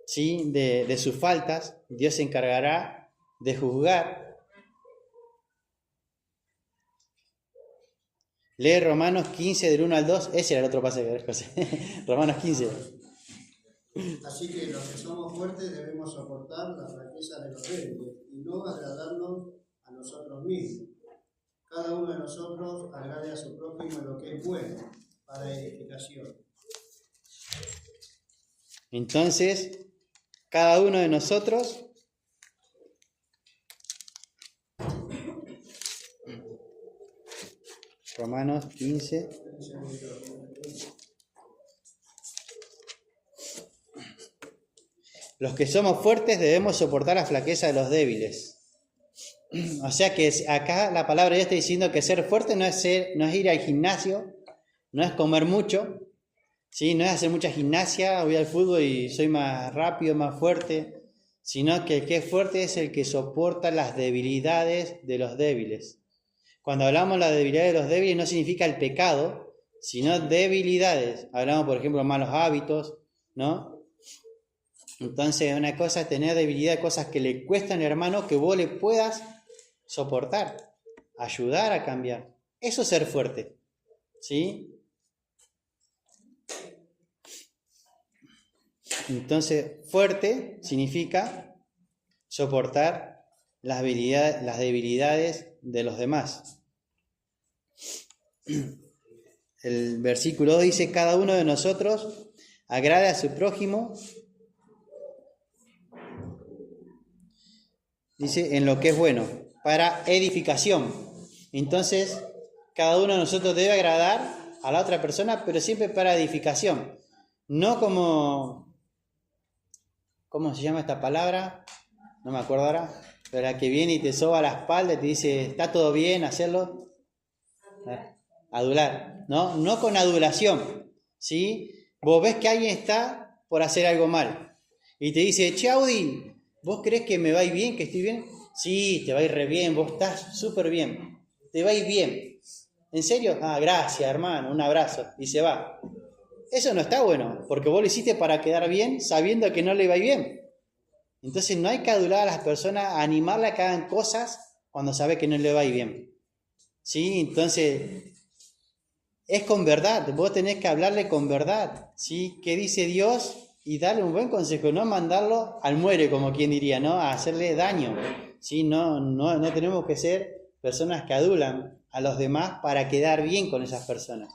¿sí? de sus faltas. Dios se encargará de juzgar. Lee Romanos 15 del 1 al 2. Ese era el otro pasaje, José. Romanos 15. Así que los que somos fuertes debemos soportar la flaqueza de los débiles y no agradarnos a nosotros mismos. Cada uno de nosotros agrade a su prójimo en lo que es bueno, para edificación. Entonces, cada uno de nosotros Romanos 15. Los que somos fuertes debemos soportar la flaqueza de los débiles. O sea que acá la palabra ya está diciendo que ser fuerte no es ir al gimnasio, no es comer mucho, ¿sí? No es hacer mucha gimnasia, voy al fútbol y soy más rápido, más fuerte, sino que el que es fuerte es el que soporta las debilidades de los débiles. Cuando hablamos de la debilidad de los débiles no significa el pecado, sino debilidades. Hablamos, por ejemplo, de malos hábitos, ¿no? Entonces, una cosa es tener debilidad de cosas que le cuestan al hermano que vos le puedas soportar, ayudar a cambiar. Eso es ser fuerte, ¿sí? Entonces, fuerte significa soportar las debilidades de los demás. El versículo 2 dice: cada uno de nosotros agrade a su prójimo, dice, en lo que es bueno, para edificación. Entonces, cada uno de nosotros debe agradar a la otra persona, pero siempre para edificación. No como, ¿cómo se llama esta palabra? No me acuerdo ahora. Pero la que viene y te soba la espalda y te dice, ¿está todo bien hacerlo? Adular. No con adulación, ¿sí? Vos ves que alguien está por hacer algo mal y te dice, che, Audi, ¿vos crees que me va a ir bien, que estoy bien? Sí, te va a ir re bien, vos estás súper bien, te va a ir bien. ¿En serio? Ah, gracias, hermano, un abrazo. Y se va. Eso no está bueno, porque vos lo hiciste para quedar bien sabiendo que no le va a ir bien. Entonces no hay que adular a las personas, animarle a que hagan cosas cuando sabe que no le va a ir bien. ¿Sí? Entonces, es con verdad, vos tenés que hablarle con verdad, ¿sí? ¿Qué dice Dios? Y darle un buen consejo, no mandarlo al muere, como quien diría, ¿no? A hacerle daño, ¿sí? No tenemos que ser personas que adulan a los demás para quedar bien con esas personas.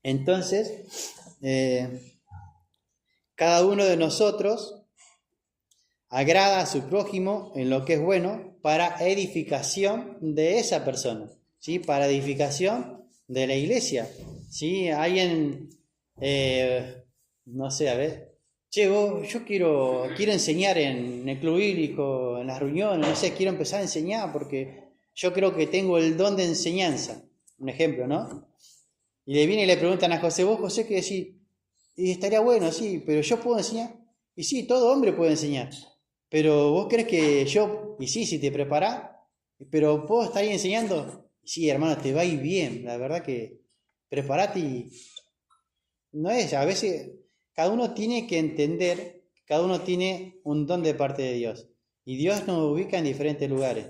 Entonces, cada uno de nosotros agrada a su prójimo en lo que es bueno para edificación de esa persona, ¿sí? Para edificación de la iglesia, ¿sí? Alguien, no sé, a ver, che, yo quiero enseñar en el club bíblico, en las reuniones, no sé, quiero empezar a enseñar porque yo creo que tengo el don de enseñanza, un ejemplo, ¿no? Y le viene y le preguntan a José, vos, José, ¿qué decís? Y estaría bueno, sí, pero yo puedo enseñar. Y sí, todo hombre puede enseñar. Pero vos crees que yo, y sí, si te preparás, pero ¿puedo estar ahí enseñando? Sí, hermano, te va a ir bien, la verdad que prepárate y... No es, a veces cada uno tiene que entender, cada uno tiene un don de parte de Dios. Y Dios nos ubica en diferentes lugares,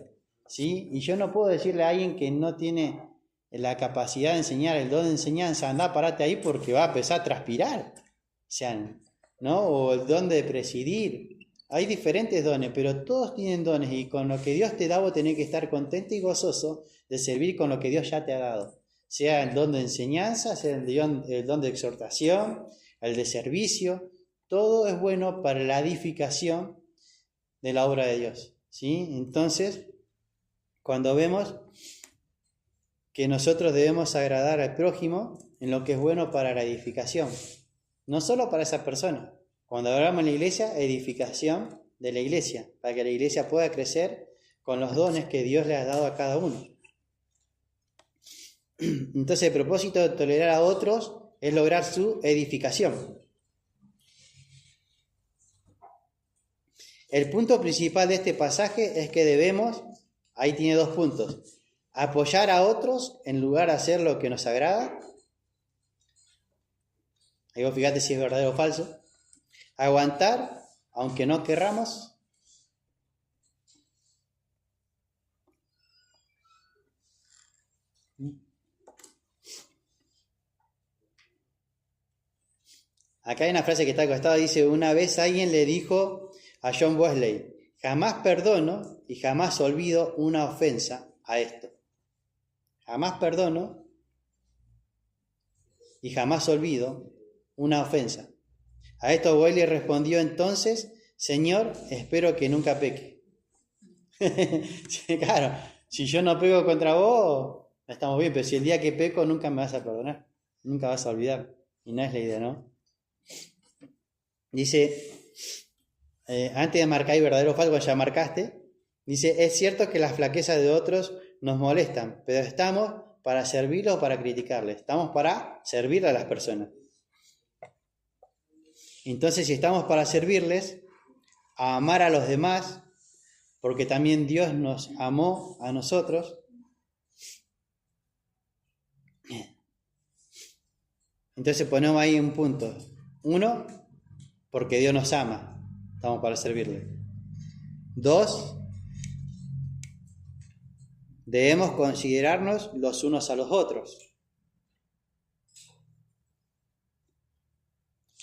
¿sí? Y yo no puedo decirle a alguien que no tiene la capacidad de enseñar, el don de enseñanza, anda, parate ahí porque va a empezar a transpirar. O sea, ¿no? O el don de presidir. Hay diferentes dones, pero todos tienen dones y con lo que Dios te da vos tenés que estar contento y gozoso de servir con lo que Dios ya te ha dado. Sea el don de enseñanza, sea el don de exhortación, el de servicio. Todo es bueno para la edificación de la obra de Dios, ¿sí? Entonces, cuando vemos que nosotros debemos agradar al prójimo en lo que es bueno para la edificación, no solo para esa persona. Cuando hablamos en la iglesia, edificación de la iglesia, para que la iglesia pueda crecer con los dones que Dios le ha dado a cada uno. Entonces, el propósito de tolerar a otros es lograr su edificación. El punto principal de este pasaje es que debemos, ahí tiene 2 puntos, apoyar a otros en lugar de hacer lo que nos agrada. Ahí vos fíjate si es verdadero o falso. Aguantar, aunque no querramos. Acá hay una frase que está al costado, dice, una vez alguien le dijo a John Wesley, jamás perdono y jamás olvido una ofensa a esto. Jamás perdono y jamás olvido una ofensa. A esto Wesley respondió entonces, Señor, espero que nunca peque. Sí, claro, si yo no pego contra vos, estamos bien, pero si el día que peco nunca me vas a perdonar, nunca vas a olvidar. Y no es la idea, ¿no? Dice, antes de marcar el verdadero o falso, ya marcaste, dice, es cierto que las flaquezas de otros nos molestan, pero estamos para servirlos o para criticarles, estamos para servirle a las personas. Entonces, si estamos para servirles, a amar a los demás, porque también Dios nos amó a nosotros, entonces ponemos ahí un punto. 1, porque Dios nos ama, estamos para servirle. 2, debemos considerarnos los unos a los otros.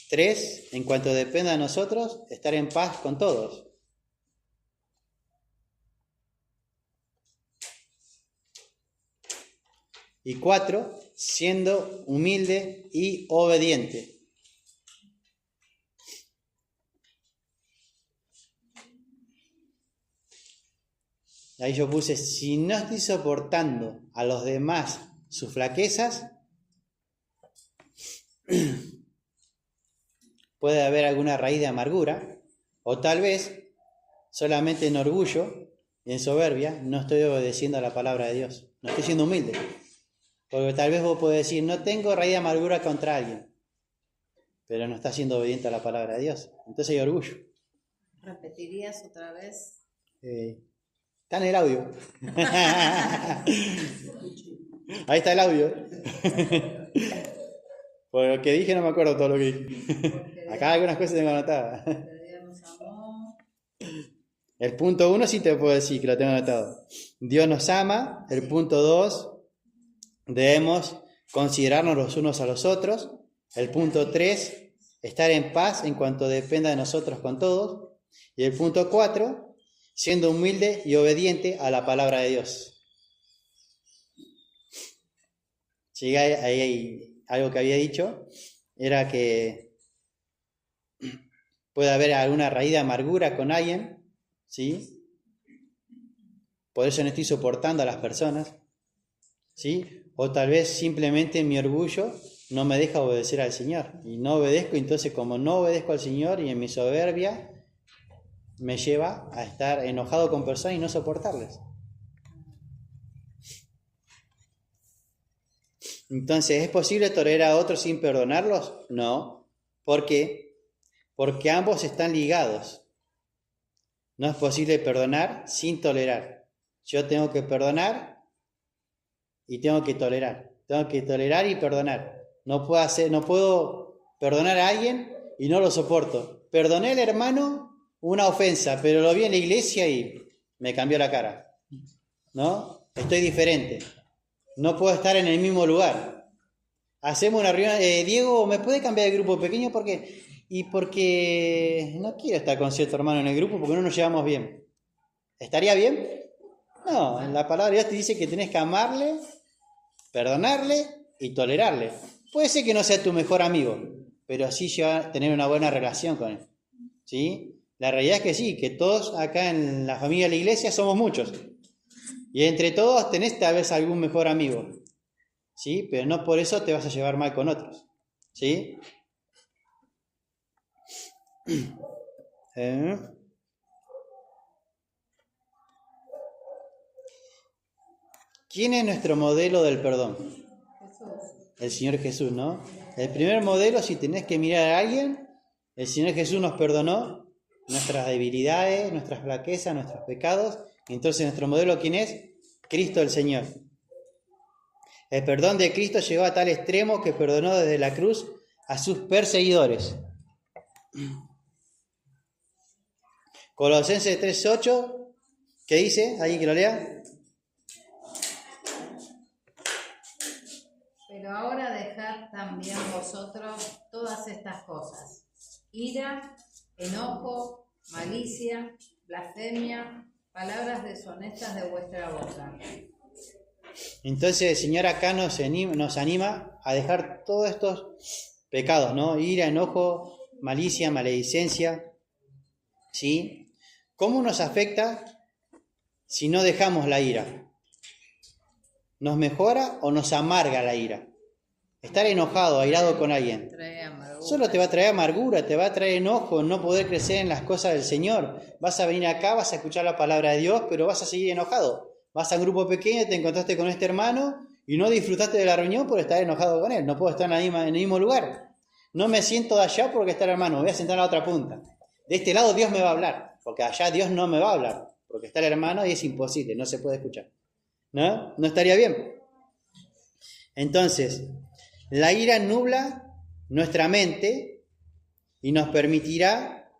3, en cuanto dependa de nosotros, estar en paz con todos. Y 4, siendo humilde y obediente. Ahí yo puse, si no estoy soportando a los demás sus flaquezas, puede haber alguna raíz de amargura, o tal vez solamente en orgullo y en soberbia no estoy obedeciendo a la palabra de Dios, no estoy siendo humilde. Porque tal vez vos podés decir, no tengo raíz de amargura contra alguien, pero no estás siendo obediente a la palabra de Dios. Entonces hay orgullo. ¿Repetirías otra vez? Está en el audio. Ahí está el audio. Por lo que dije no me acuerdo todo lo que dije. Acá algunas cosas tengo anotadas. El punto 1 sí te puedo decir que lo tengo anotado. Dios nos ama. El punto 2, debemos considerarnos los unos a los otros. El punto 3, estar en paz en cuanto dependa de nosotros con todos. Y el punto 4, siendo humilde y obediente a la palabra de Dios. Sí, hay algo que había dicho, era que puede haber alguna raíz de amargura con alguien, ¿sí? Por eso no estoy soportando a las personas, ¿sí? O tal vez simplemente mi orgullo no me deja obedecer al Señor. Y no obedezco, entonces como no obedezco al Señor y en mi soberbia, me lleva a estar enojado con personas y no soportarles. Entonces, ¿es posible tolerar a otros sin perdonarlos? No. ¿Por qué? Porque ambos están ligados. No es posible perdonar sin tolerar. Yo tengo que perdonar y tengo que tolerar. tengo que tolerar y perdonar. No puedo perdonar a alguien y no lo soporto. Perdoné al hermano una ofensa, pero lo vi en la iglesia y me cambió la cara. ¿No? Estoy diferente. No puedo estar en el mismo lugar. Hacemos una reunión. Diego, ¿me puede cambiar de grupo pequeño? Porque no quiero estar con cierto hermano en el grupo porque no nos llevamos bien. ¿Estaría bien? No, la palabra de Dios te dice que tenés que amarle, perdonarle y tolerarle. Puede ser que no sea tu mejor amigo, pero sí tener una buena relación con él. ¿Sí? La realidad es que sí, que todos acá en la familia de la iglesia somos muchos. Y entre todos tenés tal vez algún mejor amigo. ¿Sí? Pero no por eso te vas a llevar mal con otros. ¿Sí? ¿Quién es nuestro modelo del perdón? Jesús. El Señor Jesús, ¿no? El primer modelo, si tenés que mirar a alguien, el Señor Jesús nos perdonó nuestras debilidades, nuestras flaquezas, nuestros pecados. Entonces, nuestro modelo, ¿quién es? Cristo el Señor. El perdón de Cristo llegó a tal extremo que perdonó desde la cruz a sus perseguidores. Colosenses 3:8, ¿qué dice? ¿Alguien que lo lea? Pero ahora dejad también vosotros todas estas cosas: ira, enojo, malicia, blasfemia, palabras deshonestas de vuestra boca. Entonces el Señor acá nos anima a dejar todos estos pecados, ¿no? Ira, enojo, malicia, maledicencia, ¿sí? ¿Cómo nos afecta si no dejamos la ira? ¿Nos mejora o nos amarga la ira? Estar enojado, airado con alguien, solo te va a traer amargura, te va a traer enojo, no poder crecer en las cosas del Señor. Vas a venir acá, vas a escuchar la palabra de Dios, pero vas a seguir enojado. Vas a un grupo pequeño, te encontraste con este hermano y no disfrutaste de la reunión por estar enojado con él. No puedo estar en el mismo lugar. No me siento de allá porque está el hermano, me voy a sentar a la otra punta. De este lado Dios me va a hablar, porque allá Dios no me va a hablar, porque está el hermano y es imposible, no se puede escuchar. ¿No? No estaría bien. Entonces, la ira nubla nuestra mente y no permitirá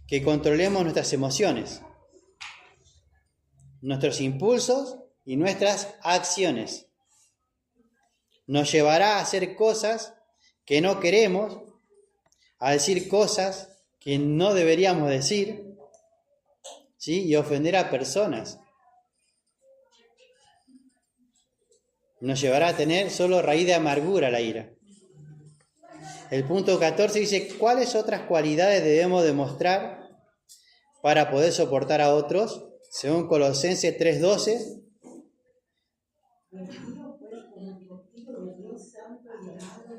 que controlemos nuestras emociones, nuestros impulsos y nuestras acciones. Nos llevará a hacer cosas que no queremos, a decir cosas que no deberíamos decir, ¿sí? Y ofender a personas. Nos llevará a tener solo raíz de amargura la ira. El punto 14 dice, ¿cuáles otras cualidades debemos demostrar para poder soportar a otros? Según Colosenses 3:12. Vestido pues con el vestido de Dios santo y amado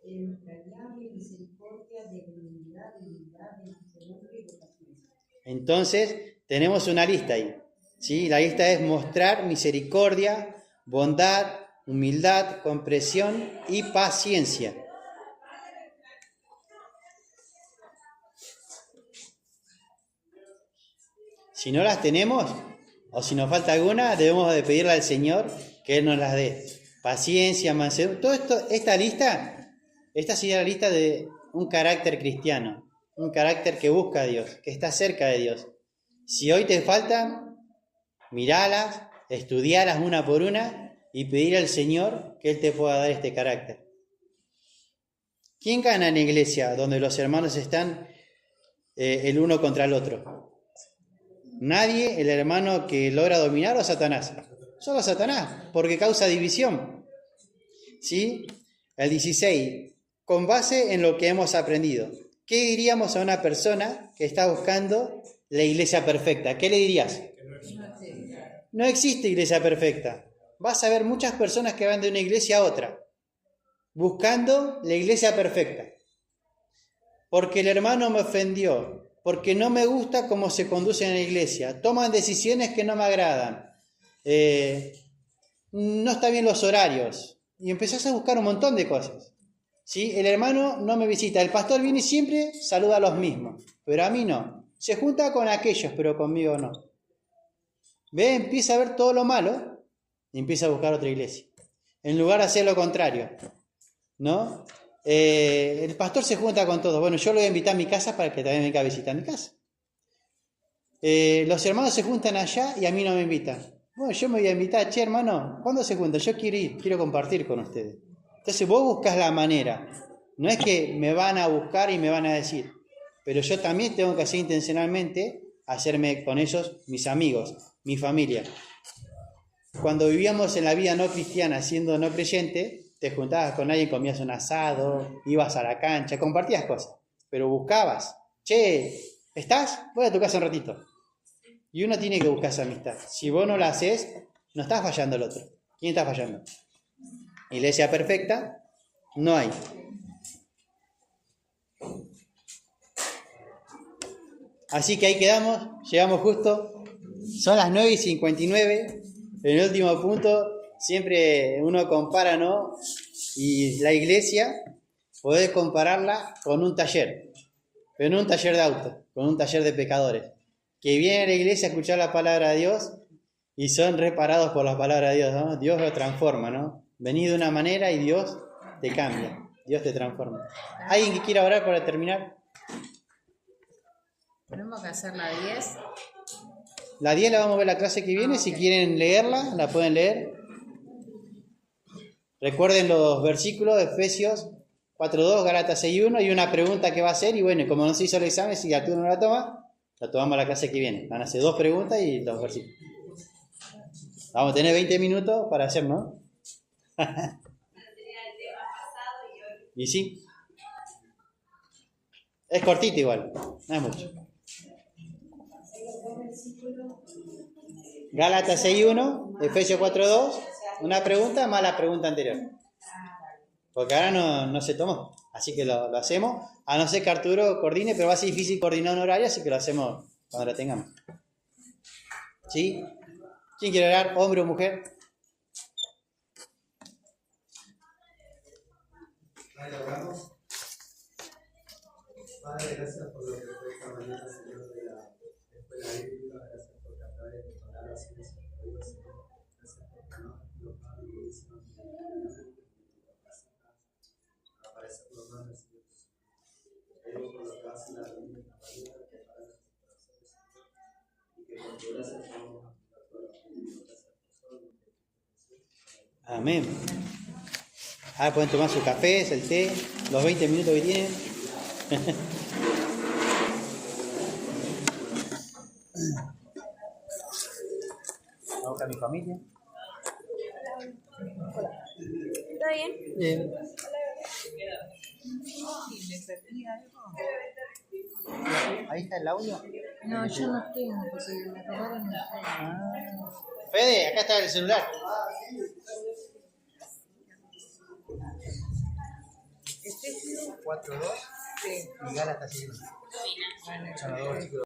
de entrañable misericordia, de benignidad, de humildad, de mansedumbre y de paciencia. Entonces, tenemos una lista ahí. ¿Sí? La lista es mostrar misericordia, bondad, humildad, comprensión y paciencia. Si no las tenemos, o si nos falta alguna, debemos de pedirle al Señor que Él nos las dé. Paciencia, mansedumbre. Todo esto, esta sería la lista de un carácter cristiano, un carácter que busca a Dios, que está cerca de Dios. Si hoy te faltan, miralas, estudialas una por una y pedir al Señor que Él te pueda dar este carácter. ¿Quién gana en la iglesia donde los hermanos están el uno contra el otro? Nadie, el hermano que logra dominar o Satanás. Solo Satanás, porque causa división. ¿Sí? El 16. Con base en lo que hemos aprendido, ¿qué diríamos a una persona que está buscando la iglesia perfecta? ¿Qué le dirías? No existe iglesia perfecta. Vas a ver muchas personas que van de una iglesia a otra, buscando la iglesia perfecta. Porque el hermano me ofendió, porque no me gusta cómo se conduce en la iglesia, toman decisiones que no me agradan, no están bien los horarios, y empezás a buscar un montón de cosas. ¿Sí? El hermano no me visita, el pastor viene y siempre saluda a los mismos, pero a mí no. Se junta con aquellos, pero conmigo no. Ve, empieza a ver todo lo malo, y empieza a buscar otra iglesia. En lugar de hacer lo contrario, ¿no? El pastor se junta con todos. Bueno, yo lo voy a invitar a mi casa para que también venga a visitar mi casa. Los hermanos se juntan allá y a mí no me invitan. Bueno, yo me voy a invitar, che, hermano, ¿cuándo se juntan? Yo quiero ir, quiero compartir con ustedes. Entonces vos buscas la manera. No es que me van a buscar y me van a decir, pero yo también tengo que hacer intencionalmente, hacerme con ellos mis amigos, mi familia. Cuando vivíamos en la vida no cristiana, siendo no creyente, te juntabas con alguien, comías un asado, ibas a la cancha, compartías cosas, pero buscabas, che, ¿estás? Voy a tu casa un ratito. Y uno tiene que buscar esa amistad. Si vos no la haces, no estás fallando el otro. ¿Quién está fallando? Iglesia perfecta, no hay. Así que ahí quedamos, llegamos justo, son las 9:59, en el último punto, siempre uno compara, ¿no? Y la iglesia, podés compararla con un taller, pero no un taller de auto, con un taller de pecadores, que vienen a la iglesia a escuchar la palabra de Dios y son reparados por la palabra de Dios, ¿no? Dios lo transforma, ¿no? Venís de una manera y Dios te cambia, Dios te transforma. ¿Alguien que quiera orar para terminar? Tenemos que hacer la 10. La 10 la vamos a ver la clase que viene. Si quieren leerla, la pueden leer. Recuerden los versículos de Efesios 4:2, Gálatas 6:1 y una pregunta que va a hacer. Y bueno, como no se hizo el examen, si Arturo no la toma, la tomamos la clase que viene. Van a hacer 2 preguntas y 2 versículos. Vamos a tener 20 minutos para hacer, ¿no? Y sí. Es cortito igual, no es mucho. Gálatas 6:1, Efesios 4:2, una pregunta más la pregunta anterior. Porque ahora no se tomó, así que lo hacemos. A no ser que Arturo coordine, pero va a ser difícil coordinar un horario, así que lo hacemos cuando la tengamos. ¿Sí? ¿Quién quiere orar? ¿Hombre o mujer? Padre, gracias por lo que fue esta mañana, Señor, de la escuela bíblica. Gracias por tratar de preparar las cosas por Dios, Señor. Gracias por los padres y los para aparecer los nombres, Señor. Pedimos por lo que hace la reunión de la mañana, preparar nuestros corazones, Señor. Y que por tu gracia podamos aplicar todas las cosas. Amén. Ahora pueden tomar su café, el té, los 20 minutos que tienen. Vamos a mi familia. ¿Está bien? Bien. Ahí está el audio. No, yo no tengo, porque me robaron el Fede, acá está el celular. Efesios 4:2 y Gálatas 6:1. Son los dos versículos.